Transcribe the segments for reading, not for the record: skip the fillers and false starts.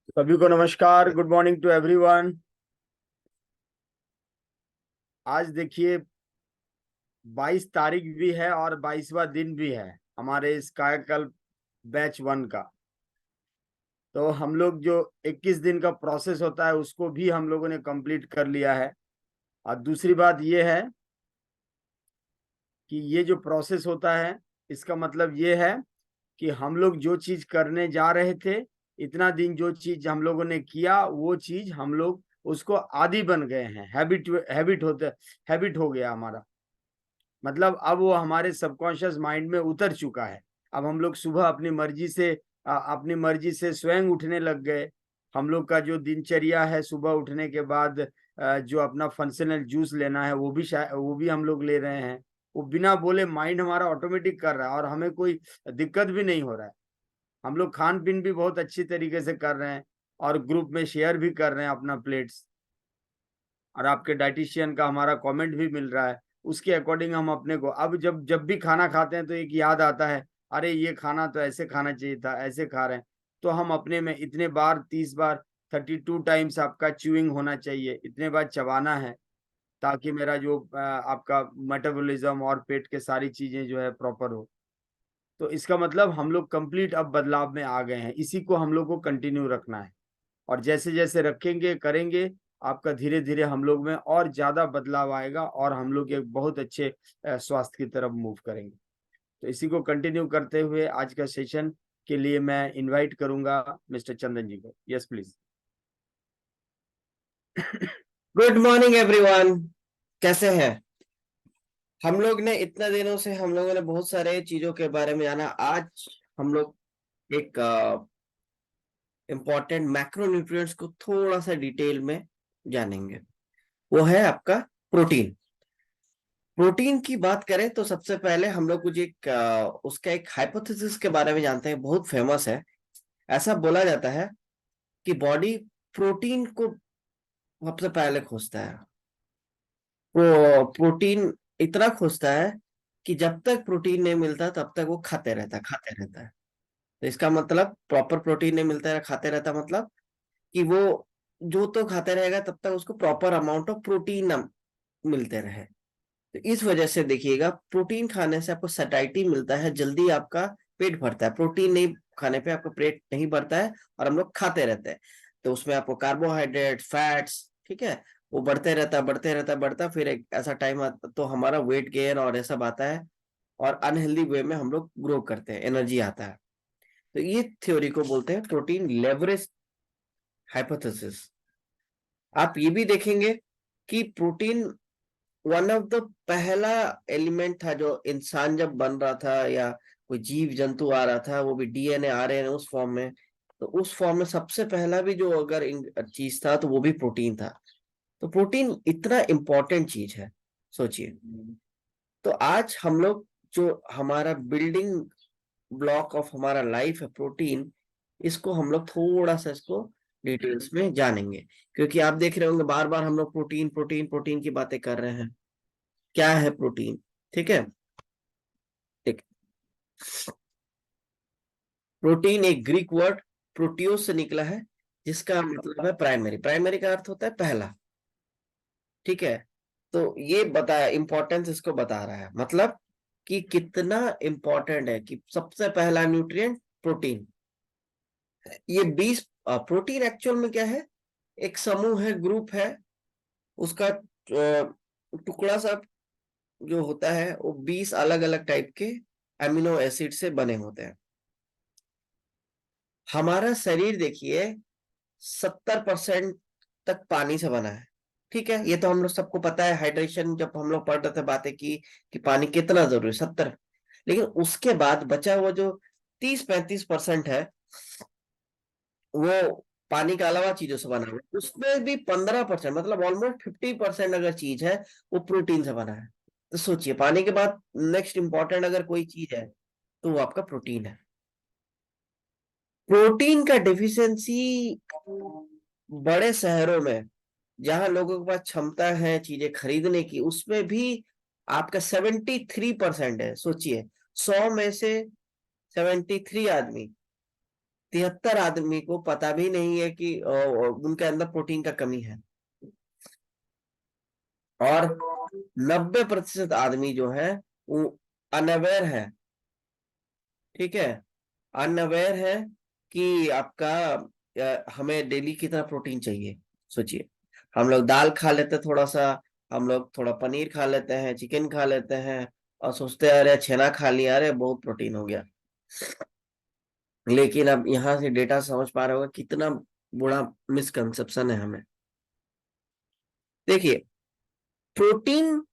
सभी को नमस्कार। Good morning to everyone. आज देखिए 22 तारीख भी है और 22वां दिन भी है हमारे इस कायाकल्प बैच 1 का। तो हम लोग जो 21 दिन का प्रोसेस होता है उसको भी हम लोगों ने कंप्लीट कर लिया है। और दूसरी बात ये है कि ये जो प्रोसेस होता है इसका मतलब ये है कि हम लोग जो चीज करने जा रहे थे, इतना दिन जो चीज हम लोगों ने किया वो चीज हम लोग उसको आदी बन गए हैं। हैबिट हो गया हमारा। मतलब अब वो हमारे सबकॉन्शियस माइंड में उतर चुका है। अब हम लोग सुबह अपनी मर्जी से स्वयं उठने लग गए। हम लोग का जो दिनचर्या है, सुबह उठने के बाद जो अपना फंक्शनल जूस लेना है वो भी हम लोग ले रहे हैं। वो बिना बोले माइंड हमारा ऑटोमेटिक कर रहा है और हमें कोई दिक्कत भी नहीं हो रहा है। हम लोग खान पीन भी बहुत अच्छी तरीके से कर रहे हैं और ग्रुप में शेयर भी कर रहे हैं अपना प्लेट्स। और आपके डाइटिशियन का हमारा कमेंट भी मिल रहा है। उसके अकॉर्डिंग हम अपने को अब जब जब भी खाना खाते हैं तो एक याद आता है, अरे ये खाना तो ऐसे खाना चाहिए था, ऐसे खा रहे हैं। तो हम अपने में इतने बार 30 बार 32 टाइम्स आपका च्यूइंग होना चाहिए, इतने बार चबाना है ताकि मेरा जो आपका मेटाबॉलिज्म और पेट के सारी चीजें जो है प्रॉपर हो। तो इसका मतलब हम लोग कंप्लीट अब बदलाव में आ गए हैं। इसी को हम लोग को कंटिन्यू रखना है। और जैसे जैसे रखेंगे करेंगे, आपका धीरे धीरे हम लोग में और ज्यादा बदलाव आएगा और हम लोग एक बहुत अच्छे स्वास्थ्य की तरफ मूव करेंगे। तो इसी को कंटिन्यू करते हुए आज का सेशन के लिए मैं इनवाइट करूंगा मिस्टर चंदन जी को। Yes please. Good morning everyone. कैसे हैं? हम लोग ने इतने दिनों से हम लोगों ने बहुत सारे चीजों के बारे में जाना। आज हम लोग एक इम्पोर्टेंट मैक्रोन्यूट्रिएंट्स को थोड़ा सा डिटेल में जानेंगे। वो है आपका प्रोटीन। प्रोटीन की बात करें तो सबसे पहले हम लोग कुछ उसका एक हाइपोथेसिस के बारे में जानते हैं, बहुत फेमस है। ऐसा बोला जाता है कि बॉडी प्रोटीन को सबसे पहले खोजता है। प्रोटीन इतना खोजता है कि जब तक प्रोटीन नहीं मिलता तब तक वो खाते रहता है। तो इसका मतलब प्रॉपर प्रोटीन नहीं मिलता है खाते रहता, मतलब कि वो जो तो खाते रहेगा तब तक उसको प्रॉपर अमाउंट ऑफ प्रोटीन मिलते रहे। तो इस वजह से देखिएगा, प्रोटीन खाने से आपको सैटिस्फैक्शन मिलता है, जल्दी आपका पेट भरता है। प्रोटीन नहीं खाने पे आपका पेट नहीं भरता है और हम लोग खाते रहते हैं। तो उसमें आपको कार्बोहाइड्रेट, फैट्स, ठीक है, वो बढ़ता, फिर एक ऐसा टाइम आता तो हमारा वेट गेन और ये सब आता है और अनहेल्दी वे में हम लोग ग्रो करते हैं, एनर्जी आता है। तो ये थ्योरी को बोलते हैं प्रोटीन लेवरेज हाइपोथेसिस। आप ये भी देखेंगे कि प्रोटीन वन ऑफ द पहला एलिमेंट था जो इंसान जब बन रहा था या कोई जीव जंतु आ रहा था, वो भी डीएनए आरएनए उस फॉर्म में। तो उस फॉर्म में सबसे पहला भी जो अगर चीज था तो वो भी प्रोटीन था। तो प्रोटीन इतना इंपॉर्टेंट चीज है, सोचिए। तो आज हम लोग जो हमारा बिल्डिंग ब्लॉक ऑफ हमारा लाइफ है प्रोटीन, इसको हम लोग थोड़ा सा इसको डिटेल्स में जानेंगे। क्योंकि आप देख रहे होंगे बार बार हम लोग प्रोटीन प्रोटीन प्रोटीन की बातें कर रहे हैं। क्या है प्रोटीन? ठीक है, ठीक। प्रोटीन एक ग्रीक वर्ड प्रोटियोस से निकला है, जिसका मतलब है प्राइमरी। प्राइमरी का अर्थ होता है पहला, ठीक है। तो ये बताया, इंपॉर्टेंस इसको बता रहा है, मतलब कि कितना इंपॉर्टेंट है कि सबसे पहला न्यूट्रिएंट प्रोटीन। ये 20 प्रोटीन एक्चुअल में क्या है? एक समूह है, ग्रुप है। उसका टुकड़ा सा जो होता है वो 20 अलग अलग टाइप के अमीनो एसिड से बने होते हैं। हमारा शरीर देखिए 70% तक पानी से बना है, ठीक है। ये तो हम लोग सबको पता है, हाइड्रेशन जब हम लोग पढ़ रहे थे बातें की कि पानी कितना जरूरी है, 70। लेकिन उसके बाद बचा हुआ जो 30-35% है, वो पानी के अलावा चीजों से बना हुआ है। उसमें भी 15%, मतलब ऑलमोस्ट 50% अगर चीज है वो प्रोटीन से बना है। तो सोचिए, पानी के बाद नेक्स्ट इंपॉर्टेंट अगर कोई चीज है तो वो आपका प्रोटीन है। प्रोटीन का डिफिशियंसी बड़े शहरों में, जहां लोगों के पास क्षमता है चीजें खरीदने की, उसमें भी आपका 73% है। सोचिए, 100 में से 73 आदमी 73 आदमी को पता भी नहीं है कि उनके अंदर प्रोटीन का कमी है, और 90% आदमी जो है वो अनअवेयर है, ठीक है, अनअवेयर है कि आपका हमें डेली कितना प्रोटीन चाहिए। सोचिए, हम लोग दाल खा लेते थोड़ा सा, हम लोग थोड़ा पनीर खा लेते हैं, चिकन खा लेते हैं, और सोचते हैं अरे छेना खा लिया, अरे बहुत प्रोटीन हो गया। लेकिन अब यहाँ से डेटा समझ पा रहे होगा कितना बुरा मिसकंसेप्शन है हमें। देखिए, प्रोटीन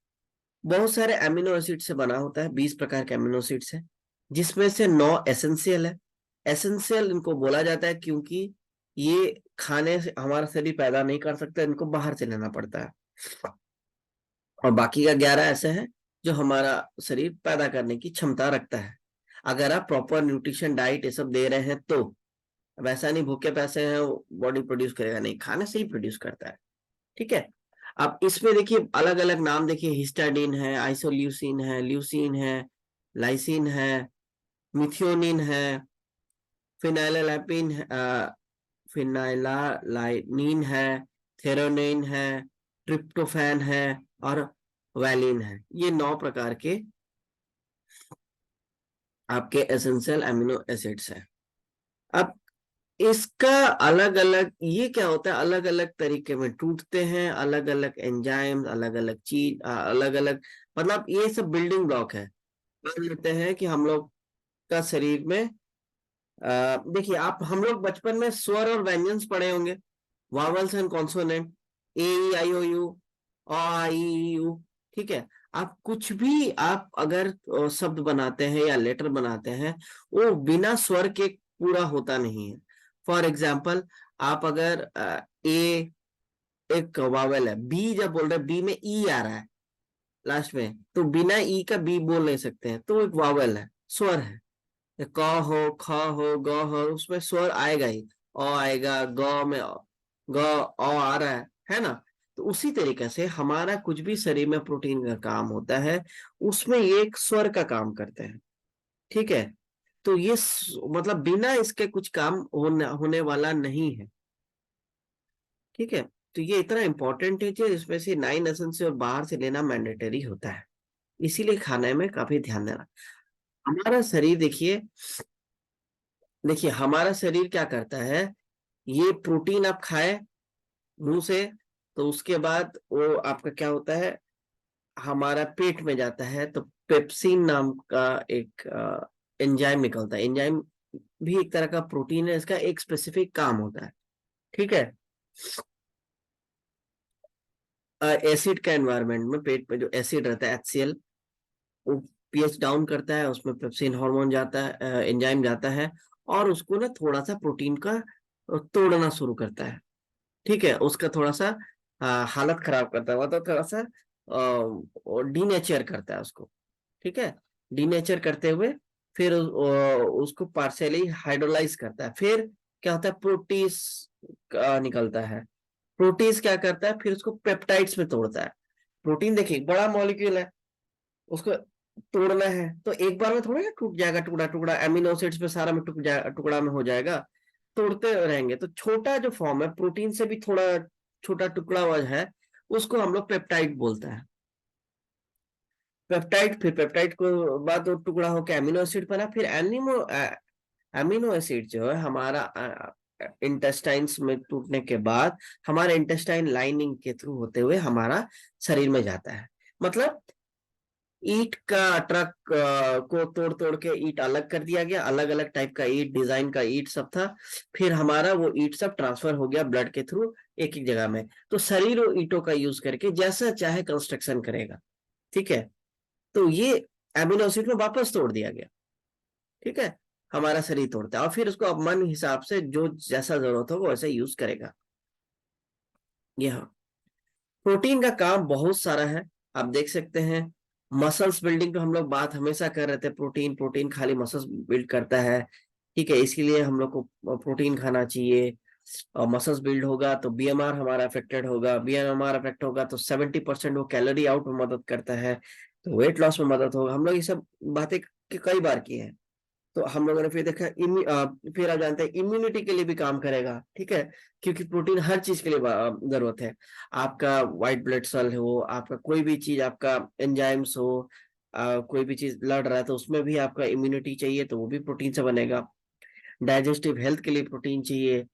बहुत सारे अमीनो एसिड से बना होता है, 20 प्रकार के अमीनो एसिड्स है, जिसमें से 9 एसेंशियल है। एसेंशियल इनको बोला जाता है क्योंकि ये खाने से हमारा शरीर पैदा नहीं कर सकता, इनको बाहर से लेना पड़ता है, और बाकी का 11 ऐसे हैं जो हमारा शरीर पैदा करने की क्षमता रखता है, अगर आप प्रॉपर न्यूट्रिशन डाइट ये सब दे रहे हैं तो। वैसा नहीं भूखे पैसे हैं बॉडी प्रोड्यूस करेगा, नहीं, खाने से ही प्रोड्यूस करता है, ठीक है। अब इसमें देखिए अलग अलग नाम, देखिए हिस्टाडीन है, आइसोल्यूसिन है, ल्यूसिन है, लाइसिन है, मिथियोनिन है, फिनाइललाइपिन है, फिनाइलालाइनिन है, थेरोनिन है, ट्रिप्टोफैन है, और वैलिन है। ये 9 प्रकार के आपके एसेंशियल अमीनो एसिड्स हैं। अब इसका अलग अलग, ये क्या होता है, अलग अलग तरीके में टूटते हैं, अलग अलग एंजाइम, अलग अलग चीज, अलग अलग, मतलब ये सब बिल्डिंग ब्लॉक है। मान लेते हैं कि हम लोग का शरीर में देखिए, आप हम लोग बचपन में स्वर और व्यंजन पढ़े होंगे, vowels and consonant, A E I O U, अ आ इ ई यू, ठीक है। आप कुछ भी आप अगर शब्द बनाते हैं या लेटर बनाते हैं, वो बिना स्वर के पूरा होता नहीं है। फॉर एग्जाम्पल, आप अगर ए एक वावल है, बी जब बोल रहे हैं, बी में ई आ रहा है लास्ट में, तो बिना ई का बी बोल नहीं सकते हैं, तो एक वावल है, स्वर है। क हो, ख हो, ग हो, उसमें स्वर आएगा ही, अ आएगा, ग में ग अ आ रहा है ना। तो उसी तरीके से हमारा कुछ भी शरीर में प्रोटीन का काम होता है, उसमें ये एक स्वर का काम करते हैं, ठीक है। तो ये मतलब बिना इसके कुछ काम होने वाला नहीं है, ठीक है। तो ये इतना इंपॉर्टेंट है कि इसमें से 9 एसेंस से और बाहर से लेना मैंडेटरी होता है, इसीलिए खाने में काफी ध्यान देना। हमारा शरीर देखिए, देखिए हमारा शरीर क्या करता है, ये प्रोटीन आप खाए मुंह से, तो उसके बाद वो आपका क्या होता है, हमारा पेट में जाता है, तो पेप्सिन नाम का एक एंजाइम निकलता है। एंजाइम भी एक तरह का प्रोटीन है, इसका एक स्पेसिफिक काम होता है, ठीक है। एसिड का एनवायरनमेंट में पेट में जो एसिड रहता है HCl, वो पीएच डाउन करता है, उसमें पेप्सिन हार्मोन जाता है, एंजाइम जाता है, और उसको ना थोड़ा सा प्रोटीन का तोड़ना शुरू करता है, ठीक है। उसका थोड़ा सा हालत खराब करता है, मतलब थोड़ा सा डीनेचर करता है उसको, ठीक है। डीनेचर करते हुए फिर उसको पार्शियली हाइड्रोलाइज करता है, फिर क्या होता है, प्रोटीज निकलता है। प्रोटीज क्या करता है, फिर उसको पेप्टाइड्स में तोड़ता है। प्रोटीन देखिए एक बड़ा मॉलिक्यूल है, उसको तोड़ना है तो एक बार में थोड़ा टूट जाएगा, टुकड़ा टुकड़ा अमीनो एसिड्स में सारा में टुकड़ा में हो जाएगा, तोड़ते रहेंगे तो छोटा जो फॉर्म है प्रोटीन से भी थोड़ा छोटा टुकड़ा हुआ है, उसको हम लोग पेप्टाइड बोलते हैं। पेप्टाइड, फिर पेप्टाइड को बाद वो टुकड़ा होकर अमीनो एसिड बना, फिर अमीनो एसिड जो है हमारा इंटेस्टाइन्स में टूटने के बाद हमारे इंटेस्टाइन लाइनिंग के थ्रू होते हुए हमारा शरीर में जाता है। मतलब ईट का ट्रक को तोड़ तोड़ के ईट अलग कर दिया गया, अलग अलग टाइप का ईट, डिजाइन का ईट सब था, फिर हमारा वो ईट सब ट्रांसफर हो गया ब्लड के थ्रू एक एक जगह में, तो शरीर वो ईटों का यूज करके जैसा चाहे कंस्ट्रक्शन करेगा, ठीक है। तो ये एमिनो एसिड में वापस तोड़ दिया गया, ठीक है, हमारा शरीर तोड़ता है, और फिर उसको अब मन हिसाब से जो जैसा जरूरत होगा वैसा यूज करेगा। ये हाँ, प्रोटीन का काम बहुत सारा है, आप देख सकते हैं। मसल्स बिल्डिंग पे हम लोग बात हमेशा कर रहे थे, प्रोटीन प्रोटीन खाली मसल्स बिल्ड करता है, ठीक है, इसीलिए हम लोग को प्रोटीन खाना चाहिए। और मसल्स बिल्ड होगा तो बीएमआर हमारा अफेक्टेड होगा, बीएमआर अफेक्ट होगा तो 70% वो कैलोरी आउट में मदद करता है, तो वेट लॉस में मदद होगा। हम लोग ये सब बातें कई बार की है, तो हम लोगों ने फिर देखा फिर आप जानते हैं इम्यूनिटी के लिए भी काम करेगा, ठीक है, क्योंकि प्रोटीन हर चीज के लिए जरूरत है। आपका व्हाइट ब्लड सेल हो, आपका कोई भी चीज, आपका एंजाइम्स हो, कोई भी चीज लड़ रहा है तो उसमें भी आपका इम्यूनिटी चाहिए, तो वो भी प्रोटीन से बनेगा। डाइजेस्टिव हेल्थ के लिए प्रोटीन चाहिए।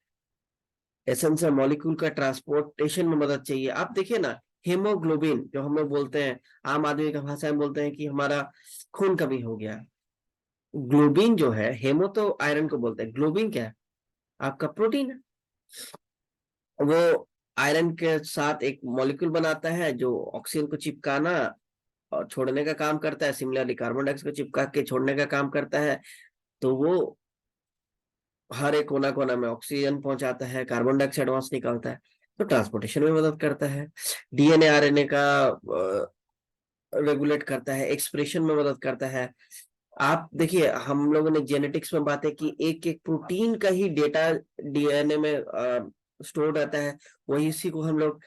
एसेंशियल मॉलिक्यूल का ट्रांसपोर्टेशन में मदद चाहिए। आप देखिए ना, हेमोग्लोबिन जो हम लोग बोलते हैं, आम आदमी का भाषा में बोलते हैं कि हमारा खून कमी हो गया। ग्लोबिन जो है, हेमो तो आयरन को बोलते हैं, ग्लोबिन क्या है, आपका प्रोटीन है। वो आयरन के साथ एक मॉलिक्यूल बनाता है जो ऑक्सीजन को चिपकाना और छोड़ने का काम करता है, सिमिलरली कार्बन डाइऑक्साइड को चिपका के छोड़ने का काम करता है। तो वो हर एक कोना कोना में ऑक्सीजन पहुंचाता है, कार्बन डाइऑक्साइड वहां से निकलता है, तो ट्रांसपोर्टेशन में मदद करता है। डीएनए आरएनए का रेगुलेट करता है, एक्सप्रेशन में मदद करता है। आप देखिए, हम लोगों ने जेनेटिक्स में बातें की, एक एक प्रोटीन का ही डेटा डीएनए में स्टोर रहता है, वही इसी को हम लोग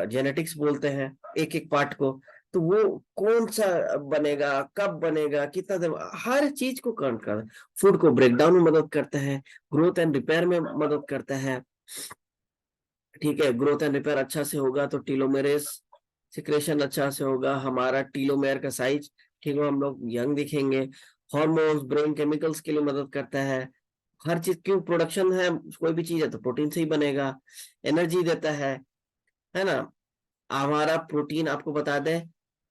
जेनेटिक्स बोलते हैं, एक एक पार्ट को। तो वो कौन सा बनेगा, कब बनेगा, कितना देर, हर चीज को काउंट कर, फूड को ब्रेक डाउन में मदद करता है, ग्रोथ एंड रिपेयर में मदद करता है, ठीक है। ग्रोथ एंड रिपेयर अच्छा से होगा तो टीलोमेरेस सिक्रेशन अच्छा से होगा, हमारा टीलोमेयर का साइज ठीक है, हम लोग यंग दिखेंगे। हॉर्मोन्स, ब्रेन केमिकल्स के लिए मदद करता है। हर चीज क्यों, प्रोडक्शन है कोई भी चीज है तो प्रोटीन से ही बनेगा। एनर्जी देता है ना। हमारा प्रोटीन, आपको बता दें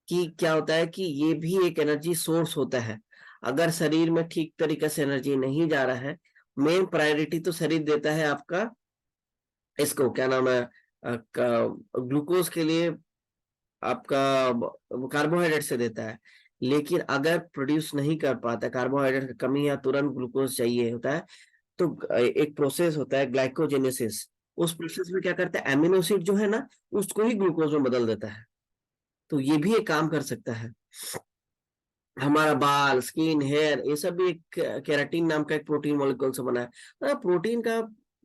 कि क्या होता है कि ये भी एक एनर्जी सोर्स होता है। अगर शरीर में ठीक तरीके से एनर्जी नहीं जा रहा है, मेन प्रायोरिटी तो शरीर देता है आपका, इसको क्या नाम है, ग्लूकोज के लिए, आपका कार्बोहाइड्रेट से देता है। लेकिन अगर प्रोड्यूस नहीं कर पाता, कार्बोहाइड्रेट की कमी है, तुरंत ग्लूकोज चाहिए होता है, तो एक प्रोसेस होता है ग्लाइकोजेनेसिस। उस प्रोसेस में क्या करता है, एमिनो एसिड जो है ना, उसको ही ग्लूकोज में बदल देता है। तो ये भी एक काम कर सकता है। हमारा बाल, स्किन, हेयर, ये सब भी एक केराटिन नाम का एक प्रोटीन मॉलिक्यूल से बना है। प्रोटीन का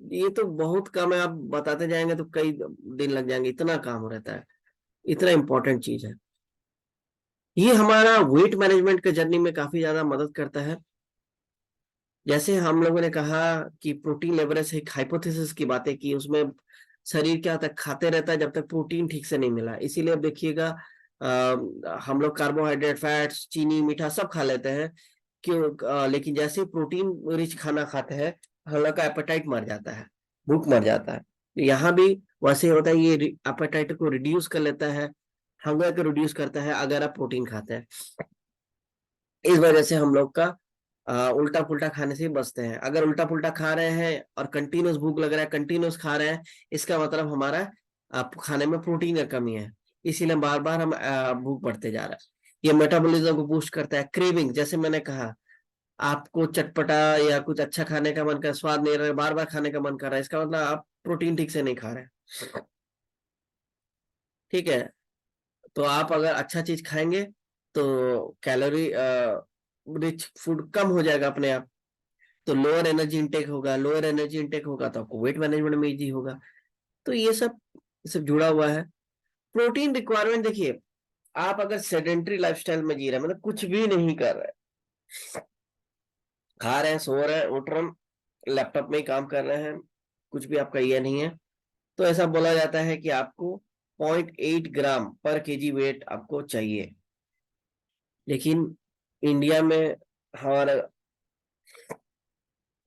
ये तो बहुत कम है, आप बताते जाएंगे तो कई दिन लग जाएंगे, इतना काम रहता है, इतना इंपॉर्टेंट चीज है। ये हमारा वेट मैनेजमेंट के जर्नी में काफी ज्यादा मदद करता है। जैसे हम लोगों ने कहा कि प्रोटीन लेवरेज एक हाइपोथेसिस की बातें की, उसमें शरीर क्या होता है, खाते रहता है जब तक प्रोटीन ठीक से नहीं मिला। इसीलिए अब देखिएगा, हम लोग कार्बोहाइड्रेट, फैट्स, चीनी, मीठा सब खा लेते हैं, क्यों, लेकिन जैसे प्रोटीन रिच खाना खाते हैं, हम लोग का एपेटाइट मर जाता है, भूख मर जाता है। यहाँ भी वैसे ही होता है, ये एपेटाइट को रिड्यूस कर लेता है, हंगर को रिड्यूस करता है अगर आप प्रोटीन खाते हैं। इस वजह से हम लोग का उल्टा पुल्टा खाने से ही बचते हैं। अगर उल्टा पुल्टा खा रहे हैं और कंटिन्यूस भूख लग रहा है, कंटिन्यूस खा रहे हैं, इसका मतलब हमारा खाने में प्रोटीन की कमी है, इसीलिए बार बार हम भूख बढ़ते जा रहा है। ये मेटाबॉलिज्म को बूस्ट करता है। क्रेविंग, जैसे मैंने कहा, आपको चटपटा या कुछ अच्छा खाने का मन कर, स्वाद नहीं रहा है, बार बार खाने का मन कर रहा है, इसका मतलब आप प्रोटीन ठीक से नहीं खा रहे हैं, ठीक है। तो आप अगर अच्छा चीज खाएंगे तो कैलोरी रिच फूड कम हो जाएगा अपने आप, तो लोअर एनर्जी इंटेक होगा, लोअर एनर्जी इंटेक होगा तो आपको वेट मैनेजमेंट में इजी होगा। तो ये सब जुड़ा हुआ है। प्रोटीन रिक्वायरमेंट देखिए, आप अगर सेडेंट्री लाइफस्टाइल में जी रहे हैं, मतलब कुछ भी नहीं कर रहे, खा रहे हैं, सो रहे हैं, उठ रहे हैं, लैपटॉप में ही काम कर रहे हैं, कुछ भी आपका ये नहीं है, तो ऐसा बोला जाता है कि आपको 0.8 ग्राम पर केजी वेट आपको चाहिए। लेकिन इंडिया में हमारा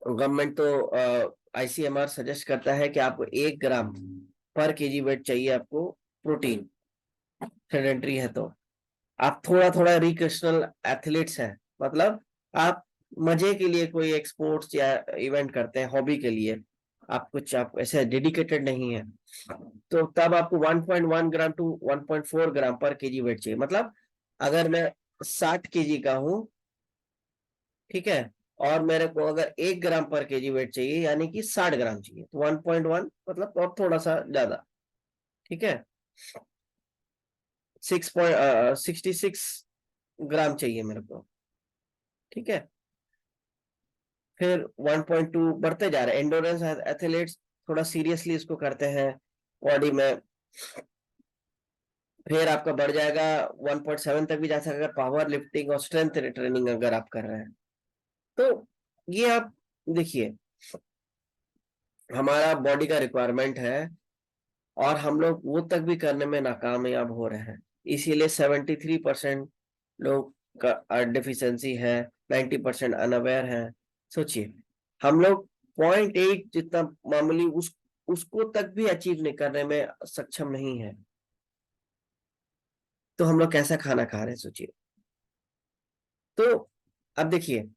गवर्नमेंट तो आईसीएमआर सजेस्ट करता है कि आपको 1 ग्राम पर केजी वेट चाहिए आपको प्रोटीन, सेडेंट्री है तो। आप थोड़ा थोड़ा रिक्रिएशनल एथलीट्स हैं, मतलब आप मजे के लिए कोई एक स्पोर्ट्स या इवेंट करते हैं, हॉबी के लिए, आप ऐसे डेडिकेटेड नहीं है, तो तब आपको 1.1 ग्राम टू 1.4 ग्राम पर केजी वेट चाहिए। मतलब अगर मैं 60 केजी का हूँ, ठीक है, और मेरे को अगर 1 ग्राम पर केजी वेट चाहिए, यानी कि 60 ग्राम चाहिए, तो 1.1 मतलब और थोड़ा सा ज्यादा, ठीक है, 66 ग्राम चाहिए मेरे को, ठीक है। फिर 1.2 बढ़ते जा रहे हैं। एंडोरेंस एथलीट्स थोड़ा सीरियसली इसको करते हैं बॉडी में, फिर आपका बढ़ जाएगा 1.7 तक भी जा सकेगा, पावर लिफ्टिंग और स्ट्रेंथ ट्रेनिंग अगर आप कर रहे हैं तो ये आप देखिए, हमारा बॉडी का रिक्वायरमेंट है और हम लोग वो तक भी करने में नाकामयाब हो रहे हैं। इसीलिए 73% लोग का डिफिशियंसी है, 90% अनअवेयर है। सोचिए, हम लोग 0.8 जितना मामूली उसको तक भी अचीव नहीं करने में सक्षम नहीं है, तो हम लोग कैसा खाना खा रहे हैं सोचिए। तो अब देखिए,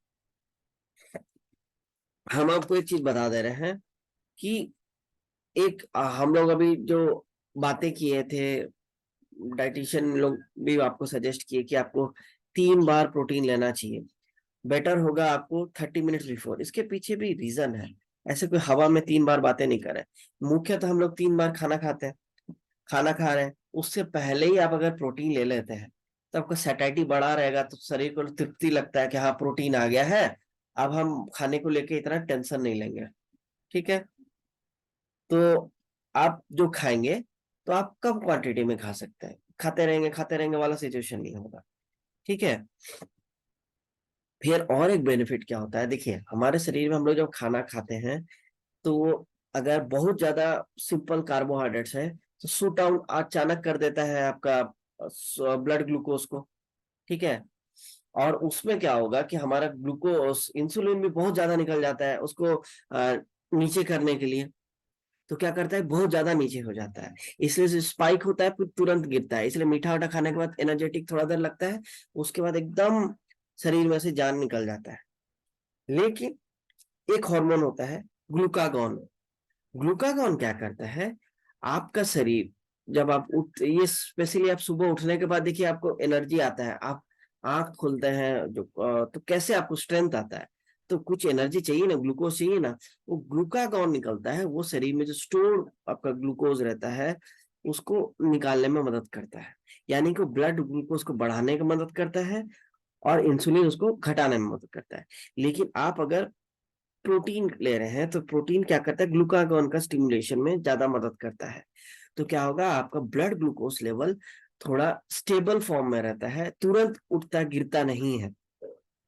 हम आपको एक चीज बता दे रहे हैं कि एक हम लोग अभी जो बातें किए थे, डाइटिशियन लोग भी आपको सजेस्ट किए कि आपको 3 बार प्रोटीन लेना चाहिए, बेटर होगा आपको 30 मिनट बिफोर। इसके पीछे भी रीजन है, ऐसे कोई हवा में 3 बार बातें नहीं कर रहे। मुख्यतः हम लोग 3 बार खाना खाते हैं, खाना खा रहे हैं, उससे पहले ही आप अगर प्रोटीन ले लेते हैं तो आपका सैटिस्फैक्शन बढ़ा रहेगा, तो शरीर को तृप्ति लगता है कि हाँ प्रोटीन आ गया है, अब हम खाने को लेके इतना टेंशन नहीं लेंगे। ठीक है, तो आप जो खाएंगे तो आप कम क्वांटिटी में खा सकते हैं, खाते रहेंगे वाला सिचुएशन नहीं होगा। ठीक है, फिर और एक बेनिफिट क्या होता है, देखिए हमारे शरीर में हम लोग जब खाना खाते हैं तो अगर बहुत ज्यादा सिंपल कार्बोहाइड्रेट्स है तो शूट डाउन अचानक कर देता है आपका ब्लड ग्लूकोज को। ठीक है, और उसमें क्या होगा कि हमारा ग्लूकोज, इंसुलिन भी बहुत ज्यादा निकल जाता है उसको नीचे करने के लिए। तो क्या करता है, बहुत ज्यादा नीचे हो जाता है, इसलिए स्पाइक होता है, फिर तुरंत गिरता है। इसलिए मीठा वाठा खाने के बाद एनर्जेटिक थोड़ा देर लगता है, उसके बाद एकदम शरीर में से जान निकल जाता है। लेकिन एक हार्मोन होता है ग्लूकागॉन। ग्लूकागॉन क्या करता है, आपका शरीर जब आप उठ, ये स्पेशली आप सुबह उठने के बाद देखिए आपको एनर्जी आता है, आप आंख खोलते हैं जो तो कैसे आपको स्ट्रेंथ आता है, तो कुछ एनर्जी चाहिए ना, ग्लूकोज चाहिए ना, वो ग्लूकागॉन निकलता है, वो शरीर में जो स्टोर आपका ग्लूकोज रहता है उसको निकालने में मदद करता है। यानी कि ब्लड ग्लूकोज को बढ़ाने में मदद करता है और इंसुलिन उसको घटाने में मदद करता है। लेकिन आप अगर प्रोटीन ले रहे हैं तो प्रोटीन क्या करता है, ग्लूकागॉन का स्टिमुलेशन में ज्यादा मदद करता है। तो क्या होगा, आपका ब्लड ग्लूकोज लेवल थोड़ा स्टेबल फॉर्म में रहता है, तुरंत उठता गिरता नहीं है।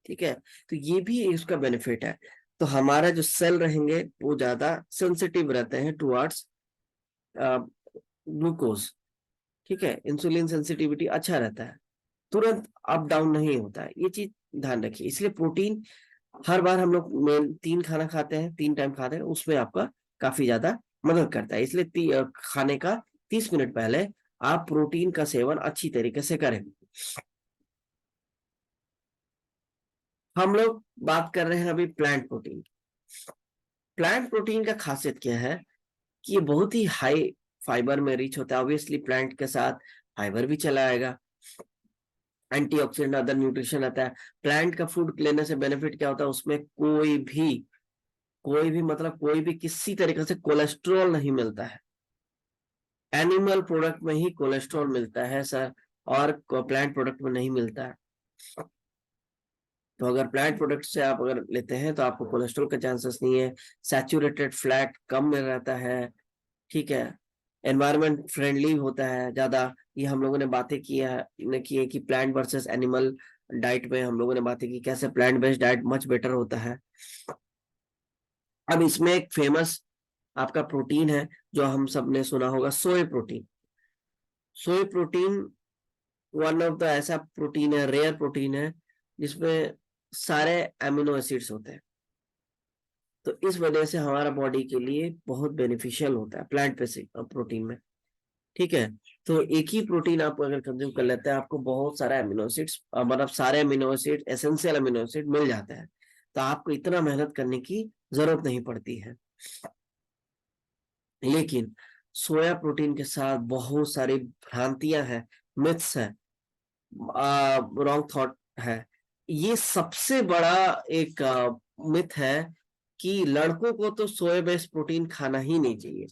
ठीक है, तो ये भी उसका बेनिफिट है। तो हमारा जो सेल रहेंगे वो ज्यादा सेंसिटिव रहते हैं टुवर्ड्स ग्लूकोज। ठीक है, इंसुलिन सेंसिटिविटी अच्छा रहता है, तुरंत अप डाउन नहीं होता है, ये चीज ध्यान रखिए। इसलिए प्रोटीन हर बार हम लोग मेन 3 खाना खाते हैं, 3 टाइम खाते हैं, उसमें आपका काफी ज्यादा मदद करता है। इसलिए खाने का 30 मिनट पहले आप प्रोटीन का सेवन अच्छी तरीके से करें। हम लोग बात कर रहे हैं अभी प्लांट प्रोटीन। प्लांट प्रोटीन का खासियत क्या है कि ये बहुत ही हाई फाइबर में रिच होता है। ऑब्वियसली प्लांट के साथ फाइबर भी चला आएगा, एंटीऑक्सीडेंट, अदर न्यूट्रिशन आता है। प्लांट का फूड लेने से बेनिफिट क्या होता है, उसमें कोई भी मतलब कोई भी किसी तरीके से कोलेस्ट्रॉल नहीं मिलता है। एनिमल प्रोडक्ट में ही कोलेस्ट्रॉल मिलता है सर, और प्लांट प्रोडक्ट में नहीं मिलता है। तो अगर प्लांट प्रोडक्ट से आप अगर लेते हैं तो आपको कोलेस्ट्रॉल का चांसेस नहीं है, सैचुरेटेड फैट कम में रहता है। ठीक है, एनवायरमेंट फ्रेंडली होता है ज्यादा। ये हम लोगों ने बातें की है कि प्लांट वर्सेस एनिमल डाइट में हम लोगों ने बातें की कैसे plant based diet much better होता है। अब इसमें एक फेमस आपका प्रोटीन है जो हम सब ने सुना होगा, सोय protein. Soy protein one of the ऐसा प्रोटीन है, रेयर प्रोटीन है, जिसमें सारे अमीनो एसिड्स होते हैं। तो इस वजह से हमारा बॉडी के लिए बहुत बेनिफिशियल होता है प्लांट बेसिक प्रोटीन में। ठीक है, तो एक ही प्रोटीन आप अगर कंज्यूम कर लेते हैं आपको बहुत सारा अमीनो एसिड्स, मतलब सारे amino acid, essential amino acid मिल जाता है, तो आपको इतना मेहनत करने की जरूरत नहीं पड़ती है। लेकिन सोया प्रोटीन के साथ बहुत सारी भ्रांतियां हैं, मिथ्स है, रॉन्ग थॉट है। ये सबसे बड़ा एक मिथ है कि लड़कों को तो सोया बेस्ड प्रोटीन खाना ही नहीं चाहिए।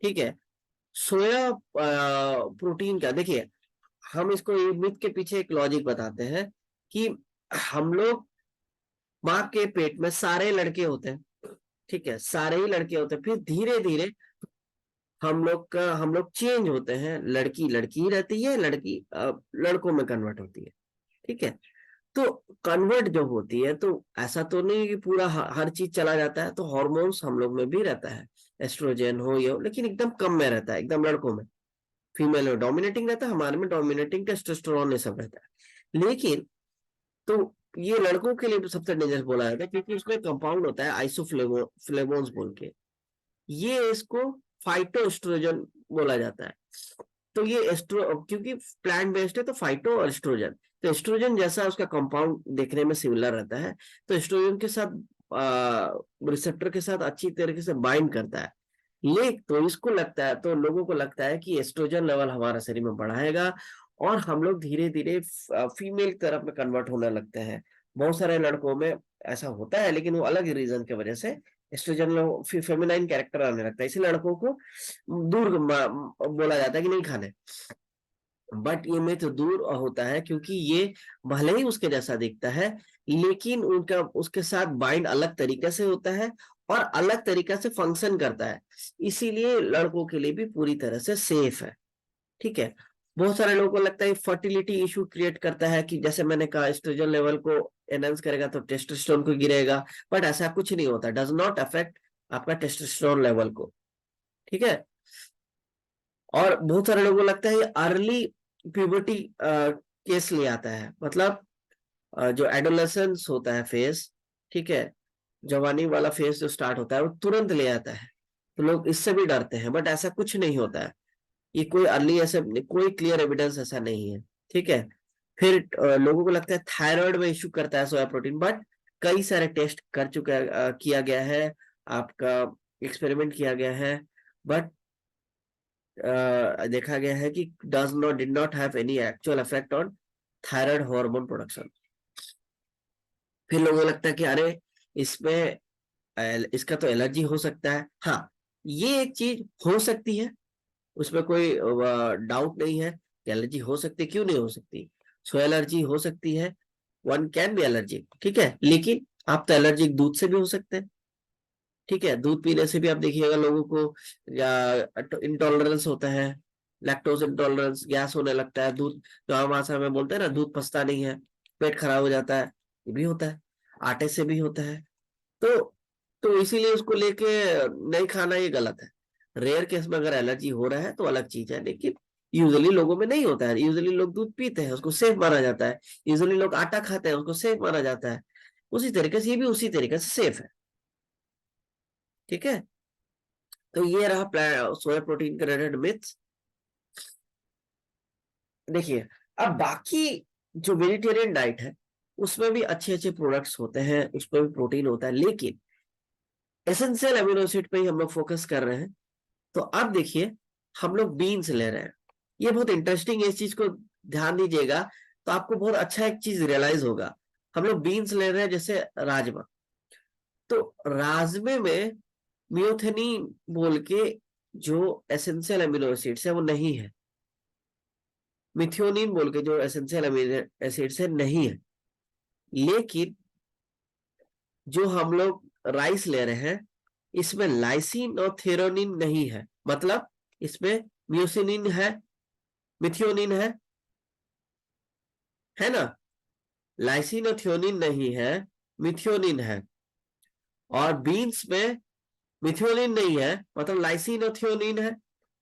ठीक है, सोया प्रोटीन का देखिए, हम इसको ये मिथ के पीछे एक लॉजिक बताते हैं कि हम लोग माँ के पेट में सारे लड़के होते हैं। ठीक है, सारे ही लड़के होते हैं, फिर धीरे धीरे हम लोग चेंज होते हैं, लड़की लड़की ही रहती है, लड़की लड़कों में कन्वर्ट होती है। ठीक है, तो कन्वर्ट जो होती है, तो ऐसा तो नहीं कि पूरा हर चीज चला जाता है, तो हॉर्मोन्स हम लोग में भी रहता है, एस्ट्रोजन हो ये हो, लेकिन एकदम कम में रहता है, एकदम लड़कों में। फीमेल में डोमिनेटिंग रहता है, हमारे में डोमिनेटिंग टेस्टोस्टेरोन ये सब रहता है। लेकिन तो ये लड़कों के लिए तो सबसे डेंजरस बोला जाता है, क्योंकि उसमें कंपाउंड होता है आइसोफ्लेवोन्स बोल के, ये इसको फाइटोएस्ट्रोजन बोला जाता है। तो ये एस्ट्रो क्योंकि प्लांट बेस्ड है, तो फाइटो और एस्ट्रोजन, तो एस्ट्रोजन जैसा उसका कंपाउंड देखने में सिमिलर रहता है, तो एस्ट्रोजन के साथ रिसेप्टर के साथ अच्छी तरीके से बाइंड करता है। ये तो इसको लगता है, तो लोगों को लगता है कि एस्ट्रोजन लेवल हमारा शरीर में बढ़ाएगा और हम लोग धीरे धीरे फीमेल तरफ में कन्वर्ट होने लगते हैं। बहुत सारे लड़कों में ऐसा होता है, लेकिन वो अलग रीजन की वजह से एस्ट्रोजन फिर फेमिनाइन कैरेक्टर आने लगता है, इसी लड़कों को दूर बोला जाता है कि नहीं खाने। बट ये मिथ दूर होता है, क्योंकि ये भले ही उसके जैसा दिखता है, लेकिन उनका उसके साथ बाइंड अलग तरीके से होता है और अलग तरीके से फंक्शन करता है, इसीलिए लड़कों के लिए भी पूरी तरह से सेफ है। ठीक है। बहुत सारे लोगों को लगता है फर्टिलिटी इशू क्रिएट करता है, कि जैसे मैंने कहा एस्ट्रोजन लेवल को एनहांस करेगा तो टेस्टोस्टेरोन को गिरेगा, बट ऐसा कुछ नहीं होता, डज नॉट अफेक्ट आपका टेस्टोस्टेरोन लेवल को। ठीक है। और बहुत सारे लोगों को लगता है अर्ली प्यूबर्टी केस ले आता है, मतलब जो एडोलेसेंस होता है फेज, ठीक है, जवानी वाला फेज जो स्टार्ट होता है वो तुरंत ले आता है, तो लोग इससे भी डरते हैं, बट ऐसा कुछ नहीं होता है। ये कोई अर्ली ऐसे कोई क्लियर एविडेंस ऐसा नहीं है। ठीक है। फिर लोगों को लगता है थायराइड में इश्यू करता है सोया प्रोटीन, बट कई सारे टेस्ट कर चुका किया गया है, आपका एक्सपेरिमेंट किया गया है, बट देखा गया है कि did not have any actual effect on thyroid hormone production. फिर लोगों को लगता है कि अरे इसमें इसका तो एलर्जी हो सकता है। हाँ, ये एक चीज हो सकती है, उसमें कोई डाउट नहीं है कि एलर्जी हो सकती है, क्यों नहीं हो सकती, सो एलर्जी हो सकती है, वन कैन बी एलर्जिक। ठीक है। लेकिन आप तो एलर्जिक दूध से भी हो सकते हैं। ठीक है। दूध पीने से भी आप देखिएगा लोगों को या इंटॉलरेंस होता है, लैक्टोज इंटॉलरेंस, गैस होने लगता है, दूध जो हम भाषा में बोलते हैं ना, दूध पचता नहीं है, पेट खराब हो जाता है, ये भी होता है, आटे से भी होता है। तो इसीलिए उसको लेके नहीं खाना ये गलत है। रेयर केस में अगर एलर्जी हो रहा है तो अलग चीज है, लेकिन यूजुअली लोगों में नहीं होता है। यूजुअली लोग दूध पीते हैं, उसको सेफ माना जाता है। यूजुअली लोग आटा खाते हैं, उसको सेफ माना जाता है। उसी तरीके से ये भी उसी तरीके से सेफ है। ठीक है। तो ये रहा सोया प्रोटीन के रिलेटेड मिथ्स। देखिए, अब बाकी जो वेजिटेरियन डाइट है उसमें भी अच्छे अच्छे प्रोडक्ट्स होते हैं, उसमें भी प्रोटीन होता है, लेकिन एसेंशियल अमीनो एसिड पे ही हम लोग फोकस कर रहे हैं। तो अब देखिए, हम लोग बीन्स ले रहे हैं, ये बहुत इंटरेस्टिंग है, इस चीज को ध्यान दीजिएगा तो आपको बहुत अच्छा एक चीज रियलाइज होगा। हम लोग बीन्स ले रहे हैं, जैसे राजमा, तो राजमे में मियोथेनिन बोल के जो एसेंशियल अमीनो एसिड्स है वो नहीं है, मिथियोनिन बोल के जो एसेंशियल अमीनो एसिड्स है नहीं है। लेकिन जो हम लोग राइस ले रहे हैं इसमें लाइसिन और थेरोनिन नहीं है, मतलब इसमें म्यूसिनिन है, मिथियोनिन है ना, लाइसिन और थियोनिन नहीं है, मिथियोनिन है। और बीन्स में मिथियोनिन नहीं है, मतलब लाइसिन और थियोनिन है,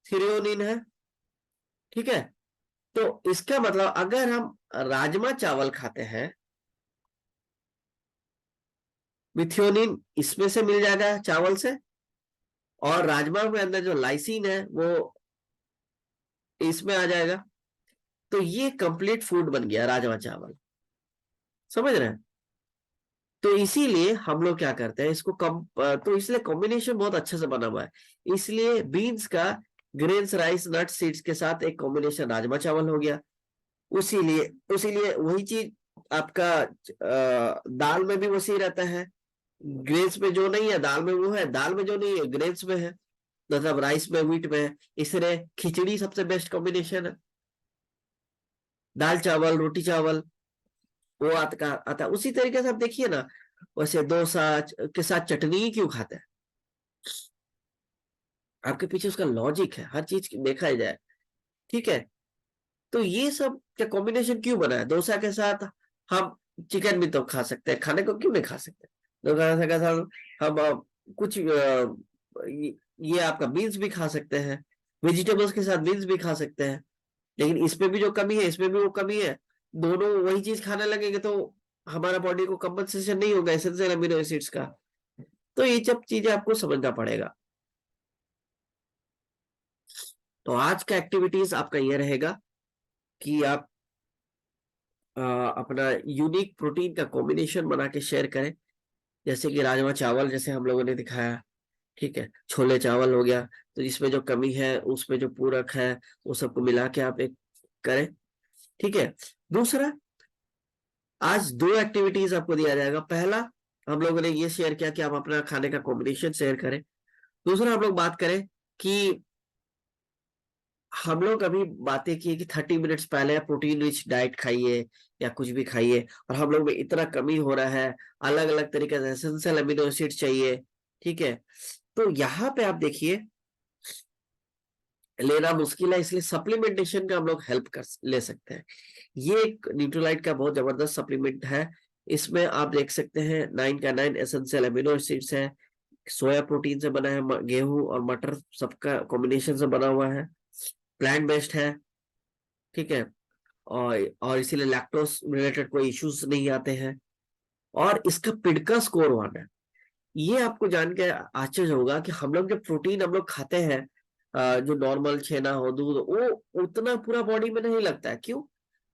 थिरियोनिन है। ठीक है। तो इसका मतलब अगर हम राजमा चावल खाते हैं, मिथियोनिन इसमें से मिल जाएगा चावल से, और राजमा के अंदर जो लाइसिन है वो इसमें आ जाएगा। तो ये कंप्लीट फूड बन गया राजमा चावल, समझ रहे हैं। तो इसीलिए हम लोग क्या करते हैं इसको तो इसलिए कॉम्बिनेशन बहुत अच्छे से बना हुआ है। इसलिए बीन्स का ग्रेन्स राइस नट सीड्स के साथ एक कॉम्बिनेशन राजमा चावल हो गया। उसीलिए उसीलिए वही चीज आपका दाल में भी वैसे ही रहता है। ग्रेन्स में जो नहीं है दाल में वो है, दाल में जो नहीं है ग्रेन्स में है, मतलब राइस में व्हीट में है। इसलिए खिचड़ी सबसे बेस्ट कॉम्बिनेशन है, दाल चावल रोटी चावल वो आता है। उसी तरीके से आप देखिए ना, वैसे डोसा के साथ चटनी क्यों खाते हैं, आपके पीछे उसका लॉजिक है, हर चीज देखा जाए। ठीक है। तो ये सब क्या कॉम्बिनेशन क्यों बना है, डोसा के साथ हम चिकन भी तो खा सकते हैं, खाने को क्यों नहीं खा सकते? तो हम कुछ ये आपका बीन्स भी खा सकते हैं, वेजिटेबल्स के साथ बीन्स भी खा सकते हैं, लेकिन इसमें भी जो कमी है इसमें भी वो कमी है। दोनों वही चीज खाने लगेंगे तो हमारा बॉडी को कंपनसेशन नहीं होगा एसेंशियल अमीनो एसिड्स का। तो ये सब चीजें आपको समझना पड़ेगा। तो आज का एक्टिविटीज आपका ये रहेगा कि आप अपना यूनिक प्रोटीन का कॉम्बिनेशन बना के शेयर करें, जैसे कि राजमा चावल जैसे हम लोगों ने दिखाया, ठीक है, छोले चावल हो गया, तो इसमें जो कमी है उसमें जो पूरक है वो सबको मिला के आप एक करें, ठीक है। दूसरा, आज 2 एक्टिविटीज आपको दिया जाएगा। पहला, हम लोगों ने ये शेयर किया कि आप अपना खाने का कॉम्बिनेशन शेयर करें। दूसरा, हम लोग बात करें कि हम लोग अभी बातें की कि 30 मिनट्स पहले प्रोटीन रिच डाइट खाइए या कुछ भी खाइए, और हम लोग में इतना कमी हो रहा है, अलग अलग तरीके से एसेंशियल अमीनो एसिड चाहिए, ठीक है। तो यहाँ पे आप देखिए, लेना मुश्किल है, इसलिए सप्लीमेंटेशन का हम लोग हेल्प कर ले सकते हैं। ये एक न्यूट्रोलाइट का बहुत जबरदस्त सप्लीमेंट है। इसमें आप देख सकते हैं 9 का 9 एसेंशियल अमीनो एसिड्स है, सोया प्रोटीन से बना है, गेहूं और मटर सबका कॉम्बिनेशन से बना हुआ है, प्लांट बेस्ड है, ठीक है, और इसीलिए लैक्टोज रिलेटेड कोई इश्यूज नहीं आते हैं, और इसका पिडका स्कोर 1 है। ये आपको जान के आश्चर्य होगा कि हम लोग जब प्रोटीन हम लोग खाते हैं, जो नॉर्मल छेना हो, दूध, वो उतना पूरा बॉडी में नहीं लगता है। क्यों?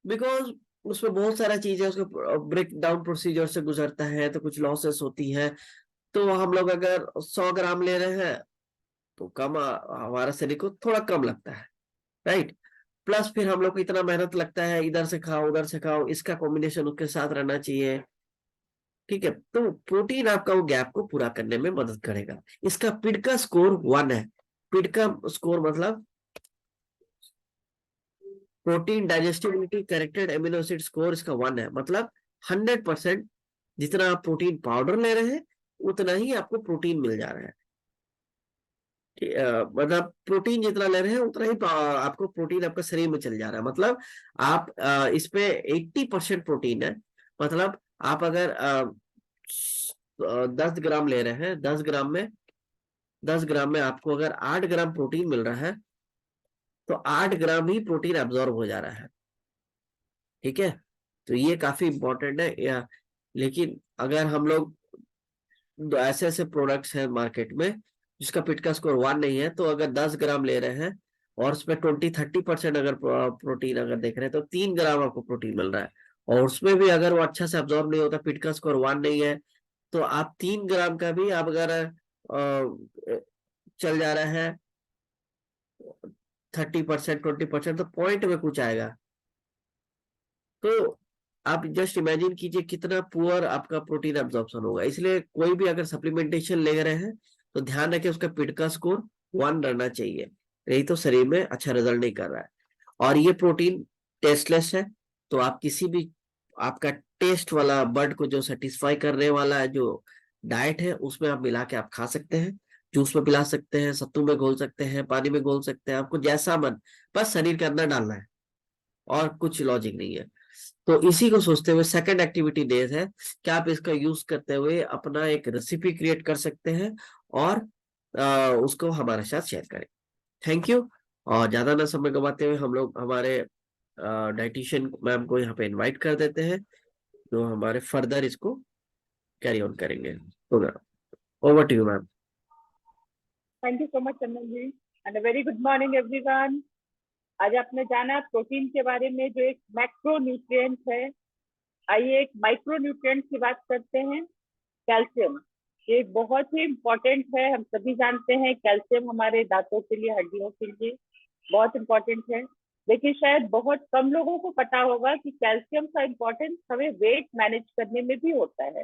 बिकॉज उसमें बहुत सारा चीजें उसके ब्रेक डाउन प्रोसीजर से गुजरता है, तो कुछ लॉसेस होती है। तो हम लोग अगर 100 ग्राम ले रहे हैं तो कम, हमारा शरीर को थोड़ा कम लगता है, राइट। प्लस फिर हम लोग को इतना मेहनत लगता है, इधर से खाओ उधर से खाओ, इसका कॉम्बिनेशन उसके साथ रहना चाहिए, ठीक है। तो प्रोटीन आपका वो गैप को पूरा करने में मदद करेगा। इसका पिडका स्कोर 1 है। पिडका स्कोर मतलब protein digestibility corrected amino acid score, इसका 1 है। मतलब 100% जितना आप प्रोटीन पाउडर ले रहे हैं उतना ही आपको प्रोटीन मिल जा रहा है। मतलब प्रोटीन जितना ले रहे हैं उतना ही आपको प्रोटीन आपका शरीर में चल जा रहा है। मतलब आप इस पे 80% प्रोटीन है। मतलब आप अगर 10 ग्राम ले रहे हैं, 10 ग्राम में आपको अगर 8 ग्राम प्रोटीन मिल रहा है तो 8 ग्राम ही प्रोटीन एब्जॉर्ब हो जा रहा है, ठीक है। तो ये काफी इंपॉर्टेंट है लेकिन अगर हम लोग ऐसे ऐसे प्रोडक्ट्स हैं मार्केट में जिसका पिटका स्कोर 1 नहीं है, तो अगर 10 ग्राम ले रहे हैं और उसमें 20-30% अगर प्रोटीन अगर देख रहे हैं तो 3 ग्राम आपको प्रोटीन मिल रहा है, और उसमें भी अगर वो अच्छा से अब्जॉर्ब नहीं होता, पिटका स्कोर 1 नहीं है, तो आप 3 ग्राम का भी आप अगर चल जा रहा है 30%, 20%, तो पॉइंट में कुछ आएगा। तो आप जस्ट इमेजिन कीजिए कितना पुअर आपका प्रोटीन एब्जॉर्प्शन होगा। इसलिए कोई भी अगर सप्लीमेंटेशन ले रहे हैं तो ध्यान रखें उसका पिडका स्कोर 1 रहना चाहिए, नहीं तो शरीर में अच्छा रिजल्ट नहीं कर रहा है। और ये प्रोटीन टेस्टलेस है, तो आप किसी भी आपका टेस्ट वाला बर्ड को जो सेटिस्फाई करने वाला है जो डाइट है उसमें आप मिला के आप खा सकते हैं। जूस में पिला सकते हैं, सत्तू में घोल सकते हैं, पानी में घोल सकते हैं, आपको जैसा मन, बस शरीर के अंदर डालना है, और कुछ लॉजिक नहीं है। तो इसी को सोचते हुए सेकंड एक्टिविटी डेज है कि आप इसका यूज करते हुए अपना एक रेसिपी क्रिएट कर सकते हैं और उसको हमारे साथ शेयर करें। Thank you. और ज्यादा ना समय गवाते हुए हम लोग हमारे डाइटिशियन मैम को यहाँ पे इनवाइट कर देते हैं, जो हमारे फर्दर इसको कैरी ऑन करेंगे। Over to you ma'am. Thank you so much Chandan ji, and very good morning everyone. आज आपने जाना प्रोटीन के बारे में जो एक मैक्रो न्यूट्रिएंट है। आइए एक माइक्रो न्यूट्रिएंट की बात करते हैं, कैल्शियम। ये बहुत ही इम्पोर्टेंट है, हम सभी जानते हैं कैल्शियम हमारे दांतों के लिए, हड्डियों के लिए बहुत इम्पोर्टेंट है। लेकिन शायद बहुत कम लोगों को पता होगा कि कैल्शियम का इम्पोर्टेंस हमें वेट मैनेज करने में भी होता है।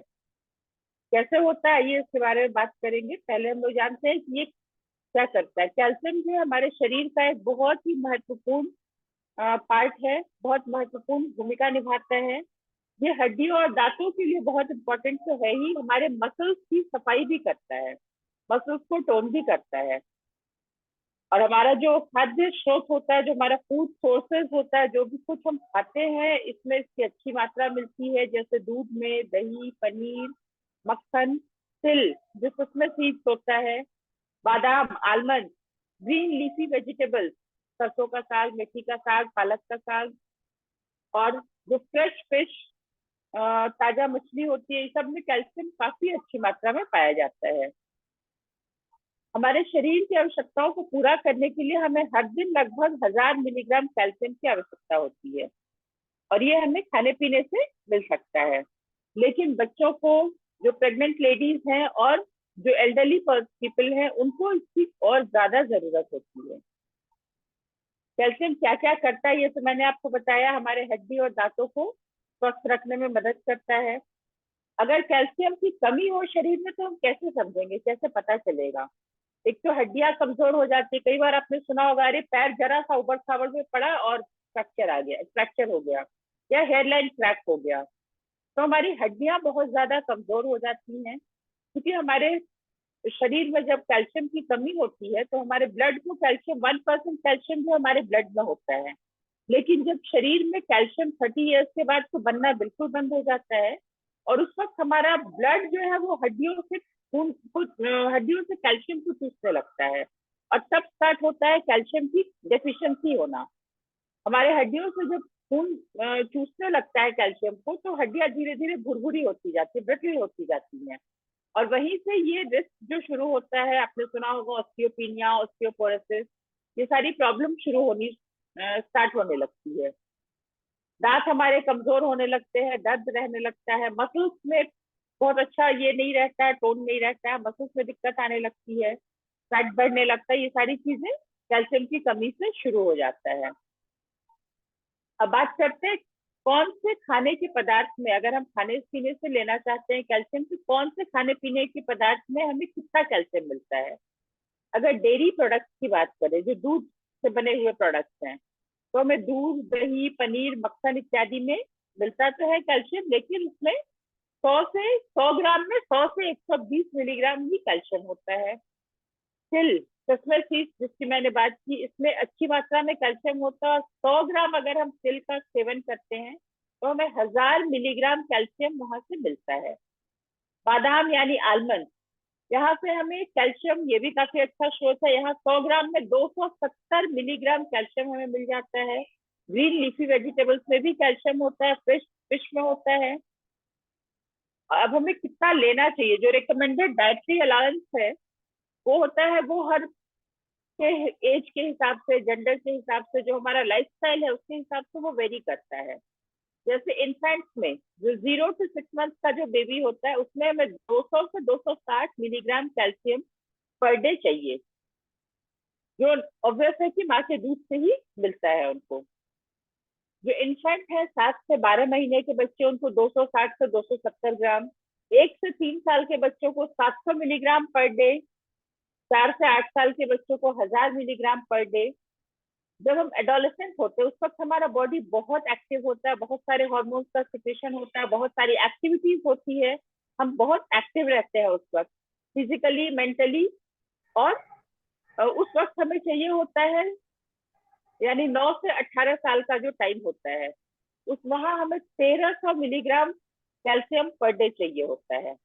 कैसे होता है ये इसके बारे में बात करेंगे। पहले हम लोग जानते हैं कि ये क्या करता है। कैल्शियम जो है हमारे शरीर का एक बहुत ही महत्वपूर्ण पार्ट है, बहुत महत्वपूर्ण भूमिका निभाता है। ये हड्डियों और दांतों के लिए बहुत इंपॉर्टेंट तो है ही, हमारे मसल्स की सफाई भी करता है, मसल्स को टोन भी करता है। और हमारा जो खाद्य स्रोत होता है, जो हमारा फूड सोर्सेज होता है, जो भी कुछ हम खाते हैं, इसमें इसकी अच्छी मात्रा मिलती है, जैसे दूध में दही, पनीर, मक्खन, तिल जो उसमें सीड्स होता है, बादाम, आलमंड, ग्रीन लीफी वेजिटेबल्स, सरसों का साग, मेथी का साग, पालक का साग, और जो फ्रेश फिश, ताजा मछली होती है, इस सब में कैल्शियम काफी अच्छी मात्रा में पाया जाता है। हमारे शरीर की आवश्यकताओं को पूरा करने के लिए हमें हर दिन लगभग 1000 मिलीग्राम कैल्शियम की आवश्यकता होती है, और ये हमें खाने पीने से मिल सकता है। लेकिन बच्चों को, जो प्रेग्नेंट लेडीज हैं और जो एल्डरली पीपल हैं, उनको इसकी और ज्यादा जरूरत होती है। कैल्शियम क्या क्या करता है ये तो मैंने आपको बताया। हमारे हड्डी और दांतों को स्वस्थ रखने में मदद करता है। अगर कैल्शियम की कमी हो शरीर में तो हम कैसे समझेंगे, कैसे पता चलेगा? एक तो हड्डियां कमजोर हो जाती है। कई बार आपने सुना होगा, अरे पैर जरा सा उबड़ खाबड़ में पड़ा और फ्रैक्चर आ गया, फ्रैक्चर हो गया, या हेयरलाइन क्रैक हो गया। तो हमारी हड्डियां बहुत ज्यादा कमजोर हो जाती हैं, क्योंकि हमारे शरीर में जब कैल्शियम की कमी होती है तो हमारे ब्लड को कैल्शियम 1% कैल्शियम जो हमारे ब्लड में होता है, लेकिन जब शरीर में कैल्शियम 30 ईयर्स के बाद तो बनना बिल्कुल बंद हो जाता है, और उस वक्त हमारा ब्लड जो है वो हड्डियों से खून हड्डियों से कैल्शियम को चूसने लगता है, और तब स्टार्ट होता है कैल्शियम की डेफिशिएंसी होना। हमारे हड्डियों से जब खून चूसने लगता है कैल्शियम को, तो हड्डियां धीरे धीरे भुरभुरी होती जाती है, ब्रिटल होती जाती हैं, और वहीं से ये रिस्क जो शुरू होता है, आपने सुना होगा ऑस्टियोपिनिया, ऑस्टियोपोरोसिस, ये सारी प्रॉब्लम शुरू होनी स्टार्ट होने लगती है। दांत हमारे कमजोर होने लगते हैं, दर्द रहने लगता है, मसल्स में बहुत अच्छा ये नहीं रहता है, टोन नहीं रहता है, मसल्स में दिक्कत आने लगती है, फैट बढ़ने लगता है। ये सारी चीजें कैल्शियम की कमी से शुरू हो जाता है। अब बात करते हैं कौन से खाने के पदार्थ में, अगर हम खाने पीने से लेना चाहते हैं कैल्शियम, तो कौन से खाने पीने के पदार्थ में हमें कितना कैल्शियम मिलता है। अगर डेयरी प्रोडक्ट्स की बात करें, जो दूध से बने हुए प्रोडक्ट्स हैं, तो हमें दूध, दही, पनीर, मक्खन इत्यादि में मिलता तो है कैल्शियम, लेकिन उसमें 100 ग्राम में 100 से 120 मिलीग्राम ही कैल्शियम होता है। तिल, कसमें सीड्स जिसकी मैंने बात की, इसमें अच्छी मात्रा में कैल्शियम होता है, और 100 ग्राम अगर हम तिल का सेवन करते हैं तो हमें 1000 मिलीग्राम कैल्शियम वहां से मिलता है। बादाम यानी आलमंड, यहाँ से हमें कैल्शियम, ये भी काफी अच्छा स्रोत है। यहाँ 100 ग्राम में 270 मिलीग्राम कैल्शियम हमें मिल जाता है। ग्रीन लीफी वेजिटेबल्स में भी कैल्शियम होता है, फिश में होता है। अब हमें कितना लेना चाहिए, जो रिकमेंडेड डाइटरी अलाउंस है वो होता है, वो हर के एज के हिसाब से, जेंडर के हिसाब से, जो हमारा लाइफस्टाइल है उसके हिसाब से वो वेरी करता है। जैसे इन्फेंट्स में, जो 0 to 6 मंथ का जो बेबी होता है, उसमें हमें 200 से 260 मिलीग्राम कैल्शियम पर डे चाहिए, जो ऑब्वियस है कि माँ के दूध से ही मिलता है उनको। जो इन्फेंट है 7 से 12 महीने के बच्चे, उनको 260 से 270 ग्राम। 1 से 3 साल के बच्चों को 700 मिलीग्राम पर डे। 4 से 8 साल के बच्चों को 1000 मिलीग्राम पर डे। जब हम एडोलेसेंट होते हैं उस वक्त हमारा बॉडी बहुत एक्टिव होता है, बहुत सारे हार्मोन्स का सिक्रेशन होता है, बहुत सारी एक्टिविटीज होती है, हम बहुत एक्टिव रहते हैं उस वक्त, फिजिकली, मेंटली। और उस वक्त हमें चाहिए होता है, यानी 9 से 18 साल का जो टाइम होता है, उस वहां हमें 1300 मिलीग्राम कैल्शियम पर डे चाहिए होता है।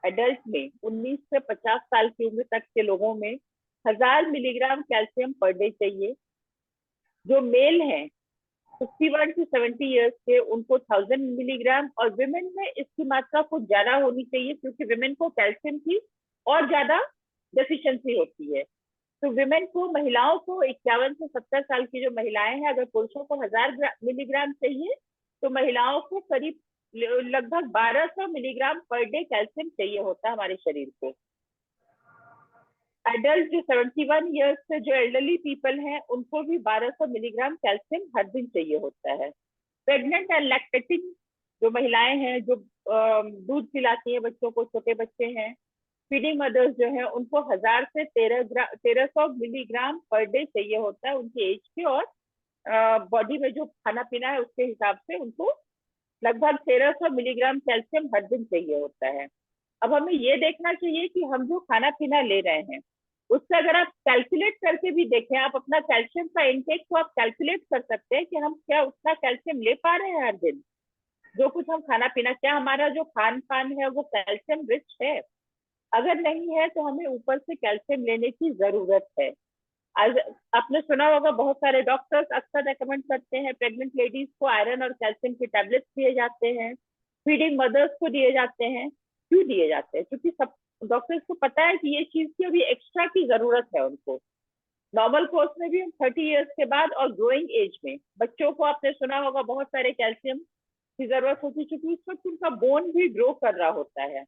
एडल्ट में 19 से 50 साल की उम्र तक के लोगों में 1000 मिलीग्राम कैल्शियम पर डे चाहिए। जो मेल हैं 51 to 70 ईयर्स के, उनको 1000 मिलीग्राम, और विमेन में इसकी मात्रा कुछ ज्यादा होनी चाहिए, क्योंकि विमेन को कैल्शियम की और ज्यादा डेफिशिएंसी होती है। तो विमेन को, महिलाओं को, 51 से 70 साल की जो महिलाएं हैं, अगर पुरुषों को 1000 मिलीग्राम चाहिए, तो महिलाओं को करीब लगभग 1200 मिलीग्राम पर डे कैल्शियम चाहिए होता है हमारे शरीर को। एडल्ट जो 71 ईयर्स से जो एल्डरली पीपल हैं, उनको भी 1200 मिलीग्राम कैल्शियम हर दिन चाहिए होता है। प्रेग्नेंट एंड लैक्टेटिंग जो महिलाएं हैं, जो दूध पिलाती हैं बच्चों को, छोटे बच्चे हैं, फीडिंग मदर्स जो हैं, उनको 1000 से 1300 मिलीग्राम पर डे चाहिए होता है उनकी एज के और बॉडी में जो खाना पीना है उसके हिसाब से उनको लगभग 1300 मिलीग्राम कैल्शियम हर दिन चाहिए होता है। अब हमें ये देखना चाहिए कि हम जो खाना पीना ले रहे हैं उससे अगर आप कैलकुलेट करके भी देखें, आप अपना कैल्शियम का इनटेक को आप कैलकुलेट कर सकते हैं कि हम क्या उतना कैल्शियम ले पा रहे हैं हर दिन, जो कुछ हम खाना पीना, क्या हमारा जो खान पान है वो कैल्शियम रिच है। अगर नहीं है तो हमें ऊपर से कैल्शियम लेने की जरूरत है। आज आपने सुना होगा बहुत सारे डॉक्टर्स अक्सर रेकमेंड करते हैं प्रेग्नेंट लेडीज को आयरन और कैल्शियम के टैबलेट्स दिए जाते हैं, फीडिंग मदर्स को दिए जाते हैं। क्यों दिए जाते हैं? क्योंकि सब डॉक्टर्स को पता है कि ये चीज की अभी एक्स्ट्रा की जरूरत है उनको। नॉर्मल कोर्स में भी हम 30 इयर्स के बाद और ग्रोइंग एज में बच्चों को आपने सुना होगा बहुत सारे कैल्शियम की जरूरत होती है, क्योंकि इस वक्त उनका बोन भी ग्रो कर रहा होता है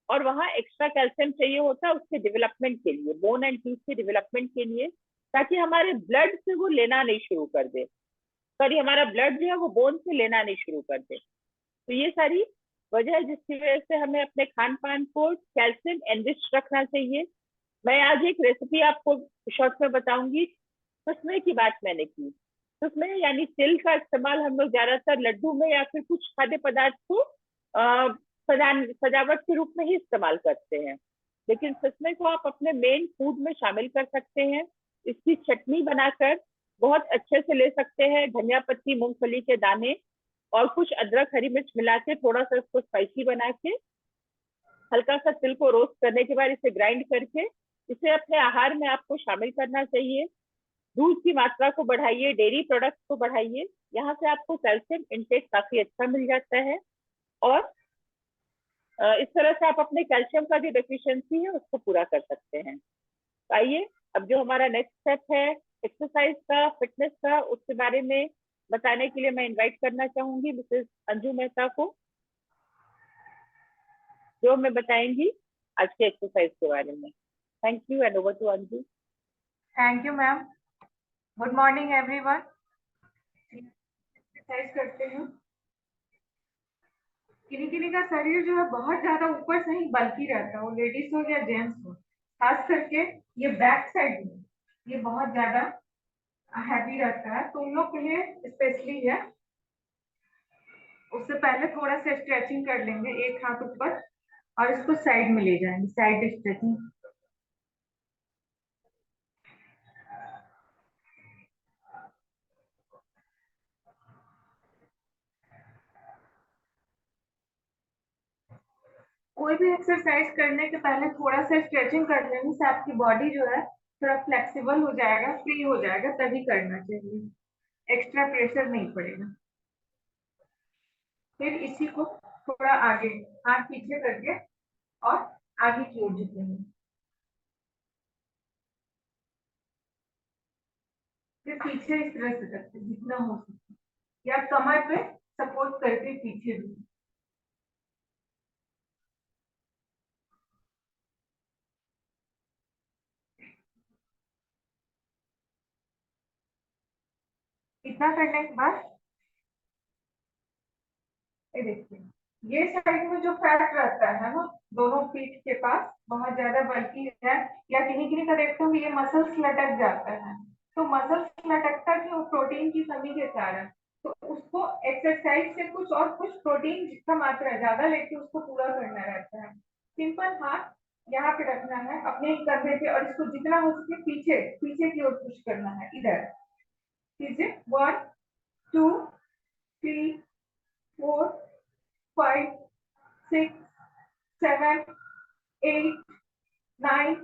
और वहाँ एक्स्ट्रा कैल्शियम चाहिए होता है उसके डेवलपमेंट के लिए, बोन एंड टीथ के डेवलपमेंट के लिए, ताकि हमारे ब्लड से वो लेना नहीं शुरू कर दे, सॉरी हमारा ब्लड जो है वो बोन से लेना नहीं शुरू कर दे। तो ये सारी वजह है जिसकी वजह से हमें अपने खान पान को कैल्शियम एनरिच रखना चाहिए। मैं आज एक रेसिपी आपको शॉर्ट में बताऊंगी। सुसमे की बात मैंने की, सुसमे यानी तिल का इस्तेमाल हम लोग ज्यादातर लड्डू में या फिर कुछ खाद्य पदार्थ को सजावट के रूप में ही इस्तेमाल करते हैं, लेकिन सुसमे को आप अपने मेन फूड में शामिल कर सकते हैं। इसकी चटनी बनाकर बहुत अच्छे से ले सकते हैं, धनिया पत्ती, मूंगफली के दाने और कुछ अदरक हरी मिर्च मिला के थोड़ा सा इसको स्पाइसी बना के, हल्का सा तिल को रोस्ट करने के बाद इसे ग्राइंड करके इसे अपने आहार में आपको शामिल करना चाहिए। दूध की मात्रा को बढ़ाइए, डेयरी प्रोडक्ट्स को बढ़ाइए, यहाँ से आपको कैल्शियम इंटेक काफी अच्छा मिल जाता है और इस तरह से आप अपने कैल्शियम का जो डेफिशिएंसी है उसको पूरा कर सकते हैं। तो आइए अब जो हमारा नेक्स्ट स्टेप है एक्सरसाइज का, फिटनेस का, उसके बारे में बताने के लिए मैं इनवाइट करना चाहूंगी मिसेस अंजू मेहता को, जो हमें बताएंगी आज के एक्सरसाइज के बारे में। Thank you and over to Anju. Thank you ma'am. Good morning everyone. Exercise करते हैं। किन्हीं का शरीर जो है बहुत ज्यादा ऊपर से ही बल्कि रहता है, वो लेडीज हो या जेंट्स हो, खास करके ये बैक साइड में ये बहुत ज्यादा हैवी रहता है, तो उन लोग के लिए स्पेशली है। उससे पहले थोड़ा सा स्ट्रेचिंग कर लेंगे, एक हाथ ऊपर और इसको साइड में ले जाएंगे, साइड स्ट्रेचिंग। कोई भी एक्सरसाइज करने के पहले थोड़ा सा स्ट्रेचिंग कर लेने से आपकी बॉडी जो है थोड़ा फ्लेक्सिबल हो जाएगा, फ्री हो जाएगा, तभी करना चाहिए, एक्स्ट्रा प्रेशर नहीं पड़ेगा। फिर इसी को थोड़ा आगे हाथ पीछे करके और आगे की ओर झुकेंगे। फिर पीछे इस तरह से करते जितना हो सके, या कमर पे सपोर्ट करके पीछे भी। इतना करने के बाद ये देखिए, ये साइड में जो फैट रहता है ना दोनों पीठ के पास बहुत ज्यादा बल्कि है, या किन्हीं का देखते हो ये मसल्स लटक जाता है, तो मसल्स लटकता क्यों? प्रोटीन की कमी के कारण। तो उसको एक्सरसाइज से कुछ प्रोटीन जिसका मात्रा ज्यादा लेके उसको पूरा करना रहता है। सिंपल हाथ यहाँ पे रखना है अपने ही कंधे पे और इसको जितना हो सके पीछे पीछे की ओर पुश करना है। इधर कीजिए, 1 2 3 4 5 6 7 8 9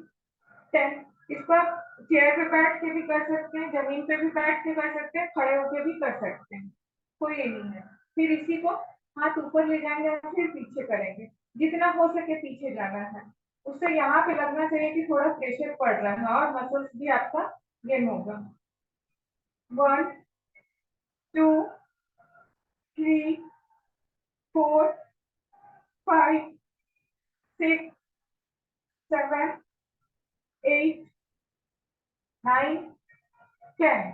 10। इसको आप चेयर पे बैठ के भी कर सकते हैं, जमीन पे भी बैठ के कर सकते हैं, खड़े होके भी कर सकते हैं, कोई ये नहीं है। फिर इसी को हाथ ऊपर ले जाएंगे और फिर पीछे करेंगे, जितना हो सके पीछे जाना है। उससे यहाँ पे लगना चाहिए कि थोड़ा प्रेशर पड़ रहा है और मसल्स भी आपका गेन होगा। 1 2 3 4 5 6 7 8 9 10।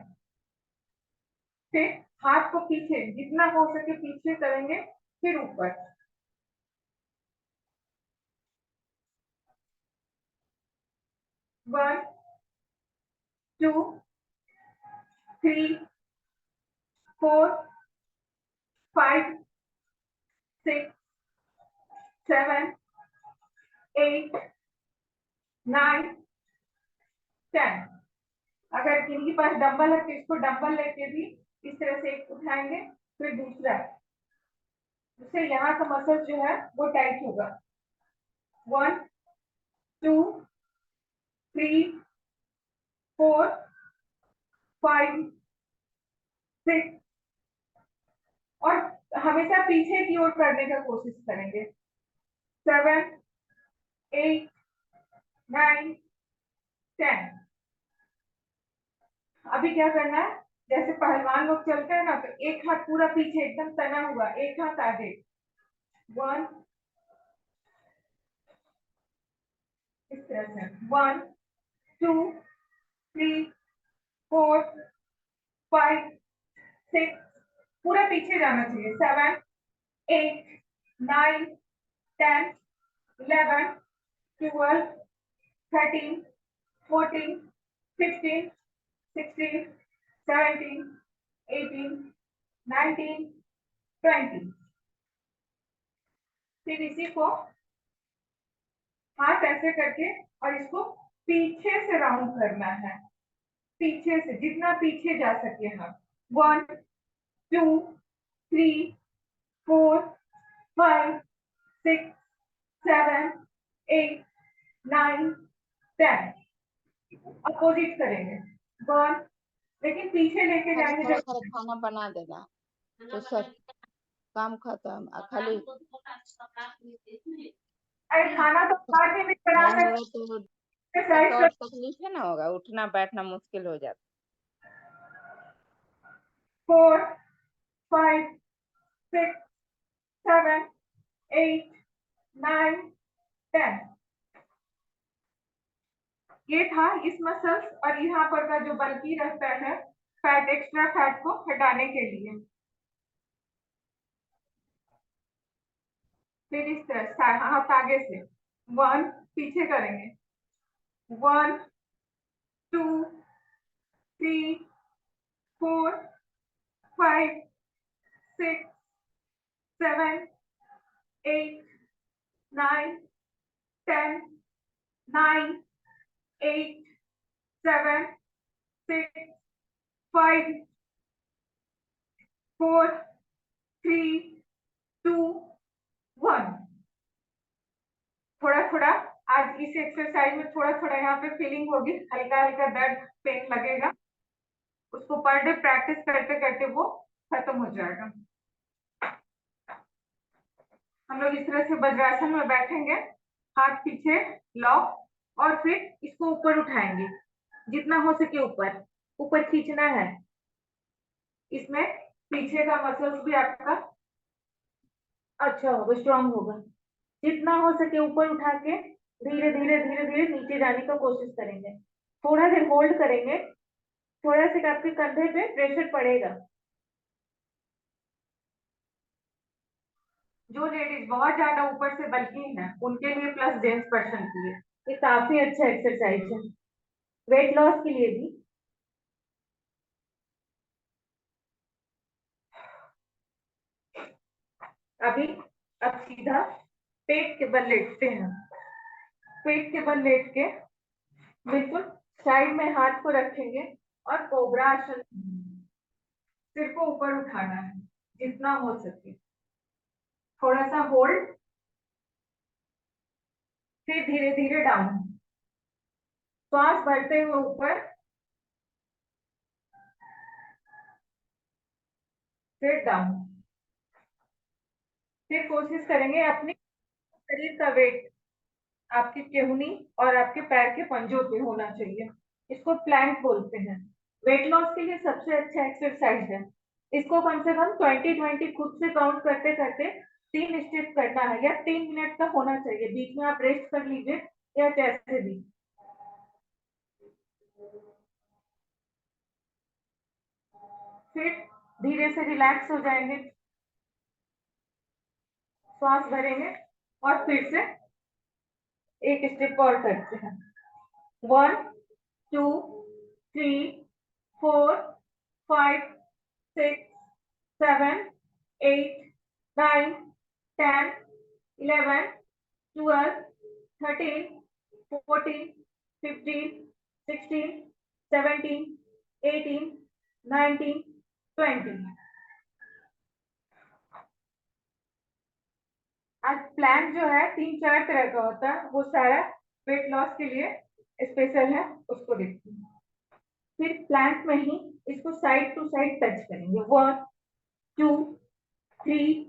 फिर हाथ को पीछे जितना हो सके पीछे करेंगे, फिर ऊपर। 1 2 3 4 5 6 7 8 9 10। अगर किसी के पास डंबल है तो इसको डंबल लेके भी इस तरह से एक उठाएंगे, फिर दूसरा, उससे यहाँ का मसल जो है वो टाइट होगा। 1 2 3 4 5 6, और हमेशा पीछे की ओर करने का कोशिश करेंगे। 7 8 9 10। अभी क्या करना है, जैसे पहलवान लोग चलते हैं ना, तो एक हाथ पूरा पीछे एकदम तना हुआ, एक हाथ आगे। 1, इस तरह से 1 2 3 4 5 6, पूरा पीछे जाना चाहिए। 7 8 9 10 11 12 13 14 15 16 17 18 19 20। फिर इसी को हाथ ऐसे करके और इसको पीछे से राउंड करना है, पीछे से जितना पीछे जा सके हम। 1 2 3 4 5 6 7 8 9 10। अपोजिट करेंगे। 1, लेकिन पीछे लेके खाली जाएंगे खड़े जब, खड़े खाना बना देना तो सब काम खत्म। खाली अरे खाना तो बाद में भी बना नहीं कर होगा तो एक्सरसाइज और कर। तकलीफ है ना होगा, उठना बैठना मुश्किल हो जाता। 4 5 6 7 8 9 10। ये था इस मसल्स और यहाँ पर का जो बल्कि रहता है फैट, एक्स्ट्रा फैट को हटाने के लिए। फिर इस तरह से हाथ आगे से 1, पीछे करेंगे। 1 2 3 4 5 6 7 8 9 10 9 8 7 6 5 4 3 2 1। थोड़ा थोड़ा आज इस एक्सरसाइज में थोड़ा थोड़ा यहाँ पे फीलिंग होगी, हल्का हल्का दर्द पेन लगेगा, उसको पर डे प्रैक्टिस करते करते वो खत्म हो जाएगा। हम लोग इस तरह से वज्रासन में बैठेंगे, हाथ पीछे लॉक, और फिर इसको ऊपर उठाएंगे, जितना हो सके ऊपर ऊपर खींचना है। इसमें पीछे का मसल्स भी आपका अच्छा होगा, स्ट्रांग होगा। जितना हो सके ऊपर उठा के धीरे धीरे धीरे धीरे नीचे जाने का कोशिश करेंगे। थोड़ा देर होल्ड करेंगे, थोड़ा सा आपके कंधे पे प्रेशर पड़ेगा। जो लेडीज बहुत ज्यादा ऊपर से बल्कि है उनके लिए प्लस जेंट्स पर्सन के लिए ये काफी अच्छा एक्सरसाइज है, वेट लॉस के लिए भी। अभी अब सीधा पेट के बल लेटते हैं। पेट के बल लेट के बिल्कुल साइड में हाथ को रखेंगे और कोबरा आसन, सिर को ऊपर उठाना है जितना हो सके। थोड़ा सा होल्ड, फिर धीरे धीरे डाउन, श्वास भरते हुए ऊपर, फिर डाउन। फिर कोशिश करेंगे अपने शरीर का वेट आपकी केहूनी और आपके पैर के पंजों पे होना चाहिए। इसको प्लैंक बोलते हैं। वेट लॉस के लिए सबसे अच्छा एक्सरसाइज है। इसको कम से कम 20-20 खुद से काउंट करते करते 3 स्टेप करना है, या 3 मिनट का होना चाहिए। बीच में आप रेस्ट कर लीजिए या जैसे भी। फिर धीरे से रिलैक्स हो जाएंगे, श्वास भरेंगे और फिर से एक स्टेप और करते हैं। 1 2 3 4 5 6 7 8 9 10 11 12 13 14 15 16, 17, 18, 19, 20. आज प्लान जो है 3-4 तरह का होता है, वो सारा वेट लॉस के लिए स्पेशल है, उसको देखते हैं। फिर प्लांट में ही इसको साइड टू साइड टच करेंगे। 1, 2, 3,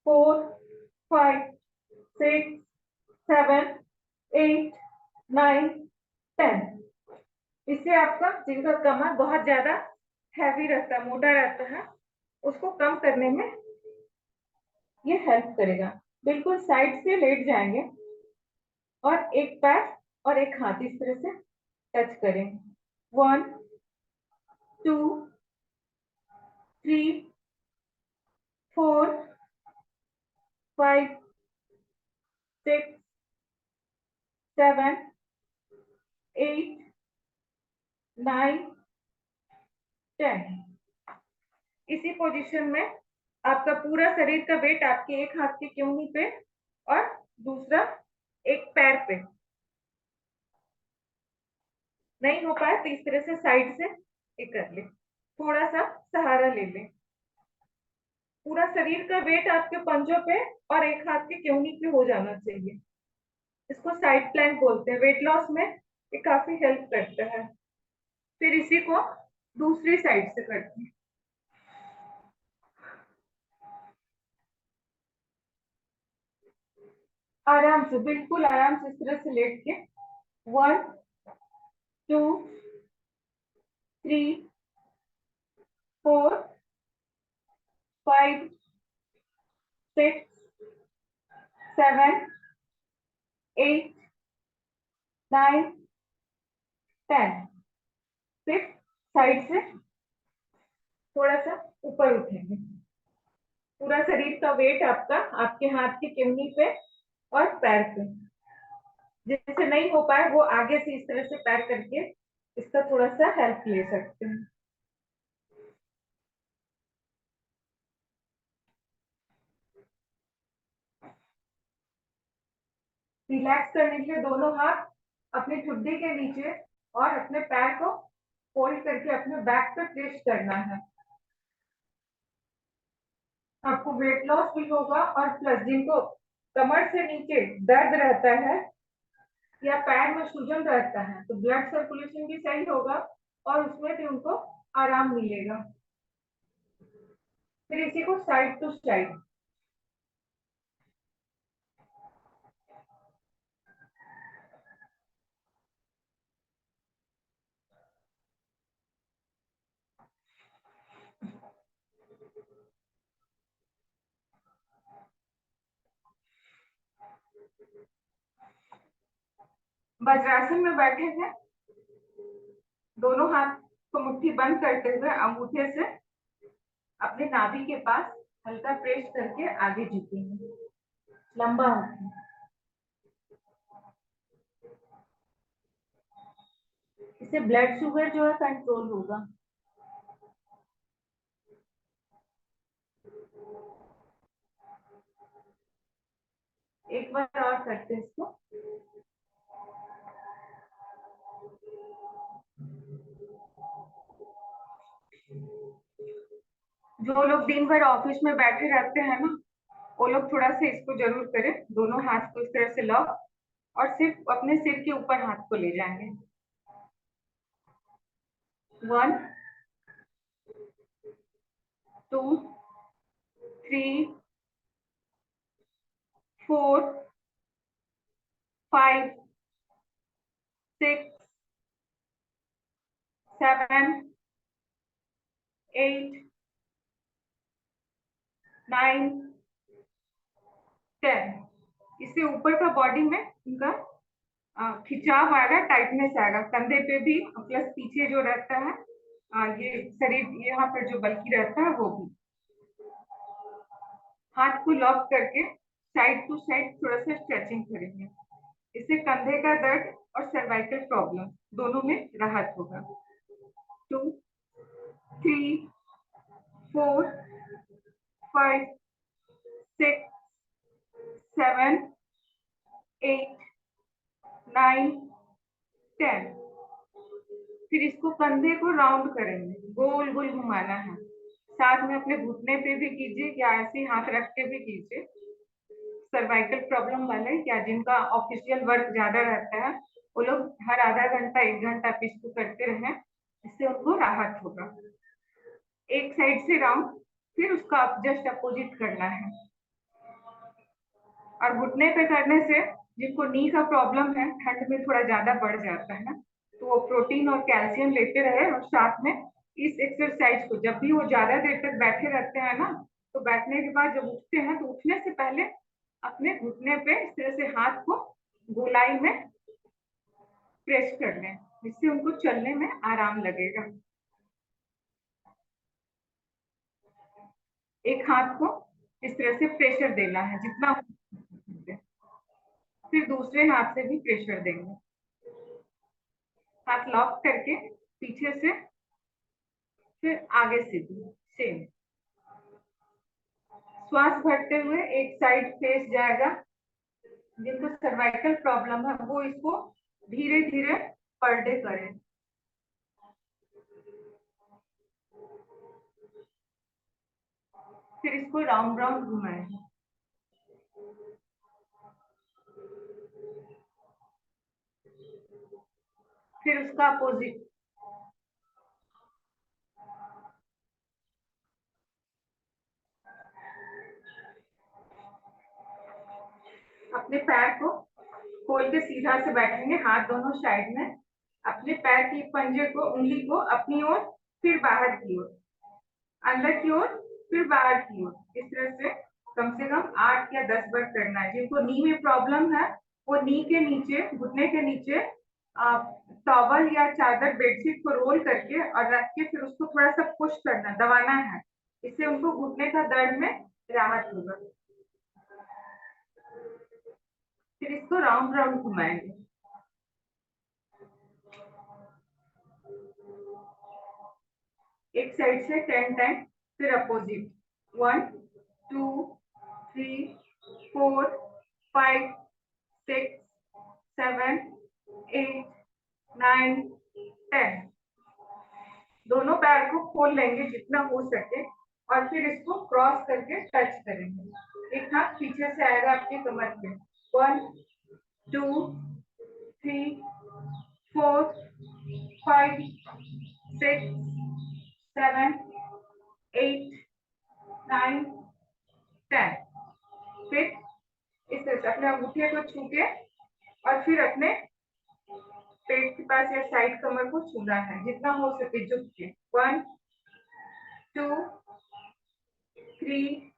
4, 5, 6, 7, 8, 9, 10। इससे आपका जिनका कमर बहुत ज्यादा हैवी रहता है, मोटा रहता है, उसको कम करने में ये हेल्प करेगा। बिल्कुल साइड से लेट जाएंगे और एक पैर और एक हाथ इस तरह से टच करें। 1, 2, 3, 4, 5, 6, 7, 8, 9, 10। इसी पोजीशन में आपका पूरा शरीर का वेट आपके एक हाथ की केहूनी पे और दूसरा एक पैर पे। नहीं हो पाए तो इस तरह से साइड से एक कर ले, थोड़ा सा सहारा ले ले। पूरा शरीर का वेट आपके पंजों पे और एक हाथ के केहूनी पे हो जाना चाहिए। इसको साइड प्लैंक बोलते हैं। वेट लॉस में ये काफी हेल्प करता है। फिर इसी को दूसरी साइड से करते हैं। आराम से, बिल्कुल आराम से इस तरह से लेट के 1, 2, 3, 4, 5, 6, 7, 8, 9, 10। फिर साइड से थोड़ा सा ऊपर उठेंगे। पूरा शरीर का वेट आपका आपके हाथ की केहनी पे और पैर पे। जैसे नहीं हो पाए वो आगे से इस तरह से पैर करके इसका थोड़ा सा हेल्प ले सकते हैं। रिलैक्स करने के लिए दोनों हाथ अपने ठुड्डी के नीचे और अपने पैर को फोल्ड करके अपने बैक पे प्लेस करना है। आपको वेट लॉस भी होगा और प्लस जिनको कमर से नीचे दर्द रहता है या पैर में सूजन रहता है तो ब्लड सर्कुलेशन भी सही होगा और उसमें भी उनको आराम मिलेगा। फिर इसी को साइड टू साइड। वज्रासन में बैठे थे, दोनों हाथ को मुट्ठी बंद करते हुए अंगूठे से अपने नाभि के पास हल्का प्रेस करके आगे झुकेंगे, लंबा होके। इससे ब्लड शुगर जो है कंट्रोल होगा। एक बार और करते हैं इसको। जो लोग दिन भर ऑफिस में बैठे रहते हैं ना, वो लोग थोड़ा सा इसको जरूर करें। दोनों हाथ को इस तरह से लॉक और सिर्फ अपने सिर के ऊपर हाथ को ले जाएंगे। 1, 2, 3, 4, 5, 6, 7, 8, 9, 10। इससे ऊपर का बॉडी में उनका खिंचाव आएगा, टाइटनेस आएगा कंधे पे भी, प्लस पीछे जो रहता है ये शरीर यहाँ पर जो बल्कि रहता है वो भी। हाथ को लॉक करके साइड टू साइड थोड़ा सा स्ट्रेचिंग करेंगे। इससे कंधे का दर्द और सर्वाइकल प्रॉब्लम दोनों में राहत होगा। 2, 3, 4, 5, 6, 7, 8, 9, 10। फिर इसको कंधे को राउंड करेंगे, गोल गोल घुमाना है। साथ में अपने घुटने पे भी कीजिए या ऐसे ही हाथ रख के भी कीजिए। सर्वाइकल प्रॉब्लम वाले या जिनका ऑफिशियल वर्क ज्यादा रहता है वो लोग हर आधा घंटा 1 घंटा पे इसको करते रहें, इससे उनको राहत होगा। एक साइड से राउंड, फिर उसका जस्ट अपोजिट करना है। और घुटने पे करने से जिनको नी का प्रॉब्लम है, ठंड में थोड़ा ज्यादा बढ़ जाता है, तो वो प्रोटीन और कैल्शियम लेते रहे। और साथ में इस एक्सरसाइज को जब भी वो ज्यादा देर तक बैठे रहते हैं ना, तो बैठने के बाद जब उठते हैं तो उठने से पहले अपने घुटने पे इस तरह से हाथ को गोलाई में प्रेस कर लें, जिससे उनको चलने में आराम लगेगा। एक हाथ को इस तरह से प्रेशर देना है जितना, फिर दूसरे हाथ से भी प्रेशर देंगे। हाथ लॉक करके पीछे से, फिर आगे से भी सेम। श्वास भरते हुए एक साइड फेस जाएगा। जिनको सर्वाइकल प्रॉब्लम है वो इसको धीरे धीरे पर डे करें। फिर इसको राउंड राउंड घुमाएं। फिर उसका अपोजिट। अपने पैर को खोल के सीधा से बैठेंगे, हाथ दोनों साइड में। अपने पैर की पंजे को, उंगली को अपनी ओर, फिर बाहर की ओर, अंदर की ओर, फिर बाहर की ओर। इस तरह से कम 8 या 10 बार करना है। जिनको नी में प्रॉब्लम है वो नी के नीचे, घुटने के नीचे टॉवल या चादर, बेडशीट को रोल करके और रख के फिर उसको थोड़ा सा पुश करना, दबाना है। इससे उनको घुटने का दर्द में राहत होगा। फिर इसको राउंड राउंड घुमाएंगे। एक साइड से 10 टाइम, फिर अपोजिट। 1 2 3 4 5 6 7 8 9 10। दोनों पैर को खोल लेंगे जितना हो सके और फिर इसको क्रॉस करके टच करेंगे। एक हाथ पीछे से आएगा आपके कमर पे। 1 2 3 4 5 6 7 8 9 10। फिर इस तरह से अपने अंगूठे को छू के और फिर अपने पेट के पास या साइड कमर को छूना है जितना हो सके झुक के। 1 2 3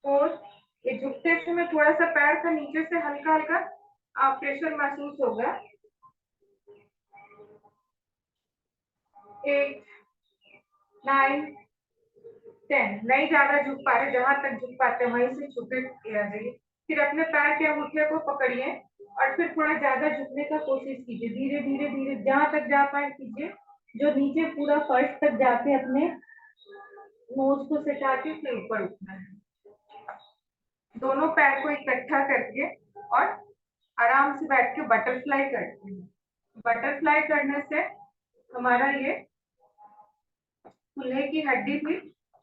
4। ये झुकते समय थोड़ा सा पैर का नीचे से हल्का हल्का प्रेशर महसूस होगा। 8 9 10। नहीं ज्यादा झुक पा रहे, जहां तक झुक पाते हैं वहीं से झुके आ जाइए। फिर अपने पैर के अंगूठे को पकड़िए और फिर थोड़ा ज्यादा झुकने का कोशिश कीजिए। धीरे धीरे धीरे जहां तक जा पाए कीजिए, जो नीचे पूरा फर्श तक जाके अपने नोज को सटा के फिर ऊपर उठना है। दोनों पैर को इकट्ठा करके और आराम से बैठ के बटरफ्लाई करते हैं। बटरफ्लाई करने से हमारा ये कूल्हे की हड्डी भी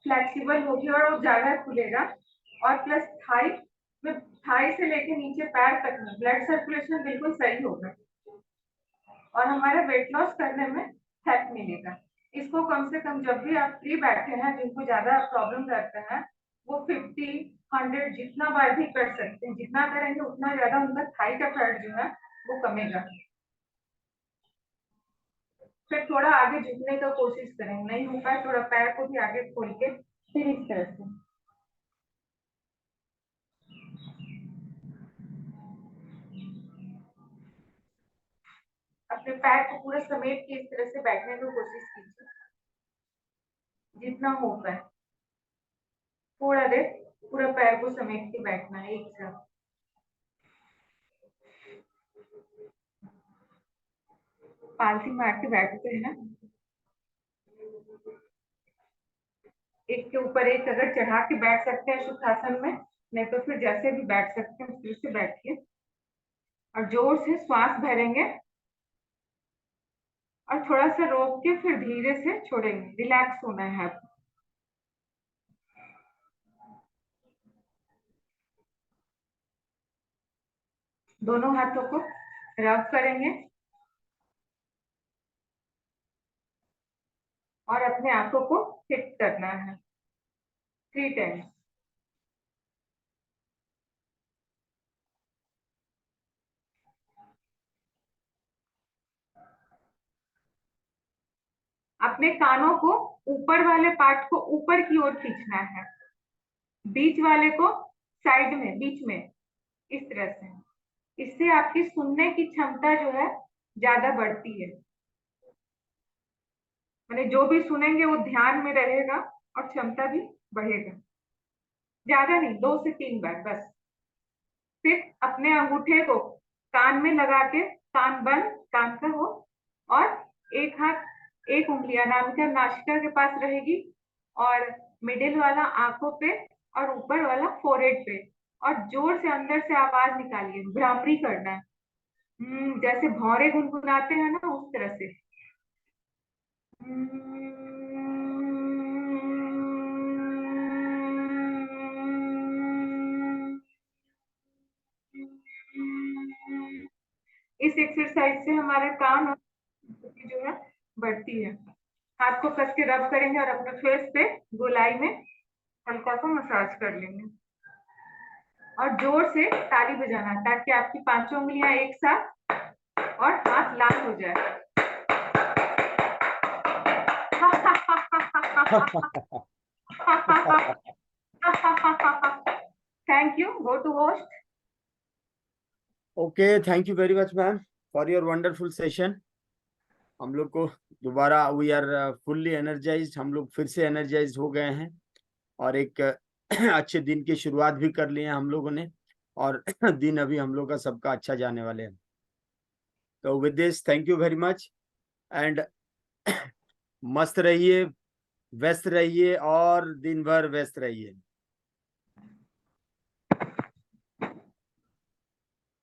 फ्लेक्सिबल होगी और वो ज्यादा खुलेगा। और प्लस थाई में, थाई से लेके नीचे पैर तक में ब्लड सर्कुलेशन बिल्कुल सही होगा और हमारे वेट लॉस करने में हेल्प मिलेगा। इसको कम से कम जब भी आप फ्री बैठे हैं, जिनको ज्यादा प्रॉब्लम रहते हैं, वो 50 100 जितना बार भी कर सकते हैं। जितना करेंगे उतना ज्यादा उनका थाई का फैट जो है वो कमेगा। फिर थोड़ा आगे झुकने का कोशिश करें, नहीं हो पाए थोड़ा पैर को भी आगे खोल के फिर इस तरह से। अपने पैर को पूरा समेट के इस तरह से बैठने की कोशिश कीजिए जितना हो पाए। थोड़ा देर पूरा पैर को समेट के बैठना है एक साथ। पालथी मार के बैठते हैं, एक के ऊपर एक अगर चढ़ा के बैठ सकते हैं सुखासन में, नहीं तो फिर जैसे भी बैठ सकते हैं उस तरह से बैठिए और जोर से श्वास भरेंगे और थोड़ा सा रोक के फिर धीरे से छोड़ेंगे। रिलैक्स होना है आपको। दोनों हाथों को रब करेंगे और अपने आंखों को हिट करना है 3 टाइम्स। अपने कानों को ऊपर वाले पार्ट को ऊपर की ओर खींचना है, बीच वाले को साइड में, बीच में, इस तरह से। इससे आपकी सुनने की क्षमता जो है ज्यादा बढ़ती है। मैंने जो भी सुनेंगे वो ध्यान में रहेगा और क्षमता भी बढ़ेगा। ज्यादा नहीं, 2 से 3 बार बस। फिर अपने अंगूठे को कान में लगा के, कान बंद, कान का हो, और एक हाथ, एक उंगली अनामिका नासिका के पास रहेगी और मिडिल वाला आंखों पे और ऊपर वाला फोरहेड पे, और जोर से अंदर से आवाज निकालिए, भ्रामरी करना है। जैसे भौरे गुनगुनाते हैं ना, उस तरह से। इस एक्सरसाइज से हमारा कान और जो है बढ़ती है। हाथ को कस के रब करेंगे और अपने फेस पे गोलाई में हल्का सा मसाज कर लेंगे और जोर से ताली बजाना ताकि आपकी 5 उंगलियां एक साथ और हाथ लाल हो जाए। Thank you. Go to host. Okay, thank you very much ma'am for your wonderful session. हम लोग को दोबारा वी आर फुल्ली एनर्जाइज्ड, हम लोग फिर से एनर्जाइज्ड हो गए हैं और एक अच्छे दिन की शुरुआत भी कर ली है हम लोगों ने, और दिन अभी हम लोग का सबका अच्छा जाने वाले हैं। तो with this thank you very much and मस्त रहिए, व्यस्त रहिए और दिन भर व्यस्त रहिए।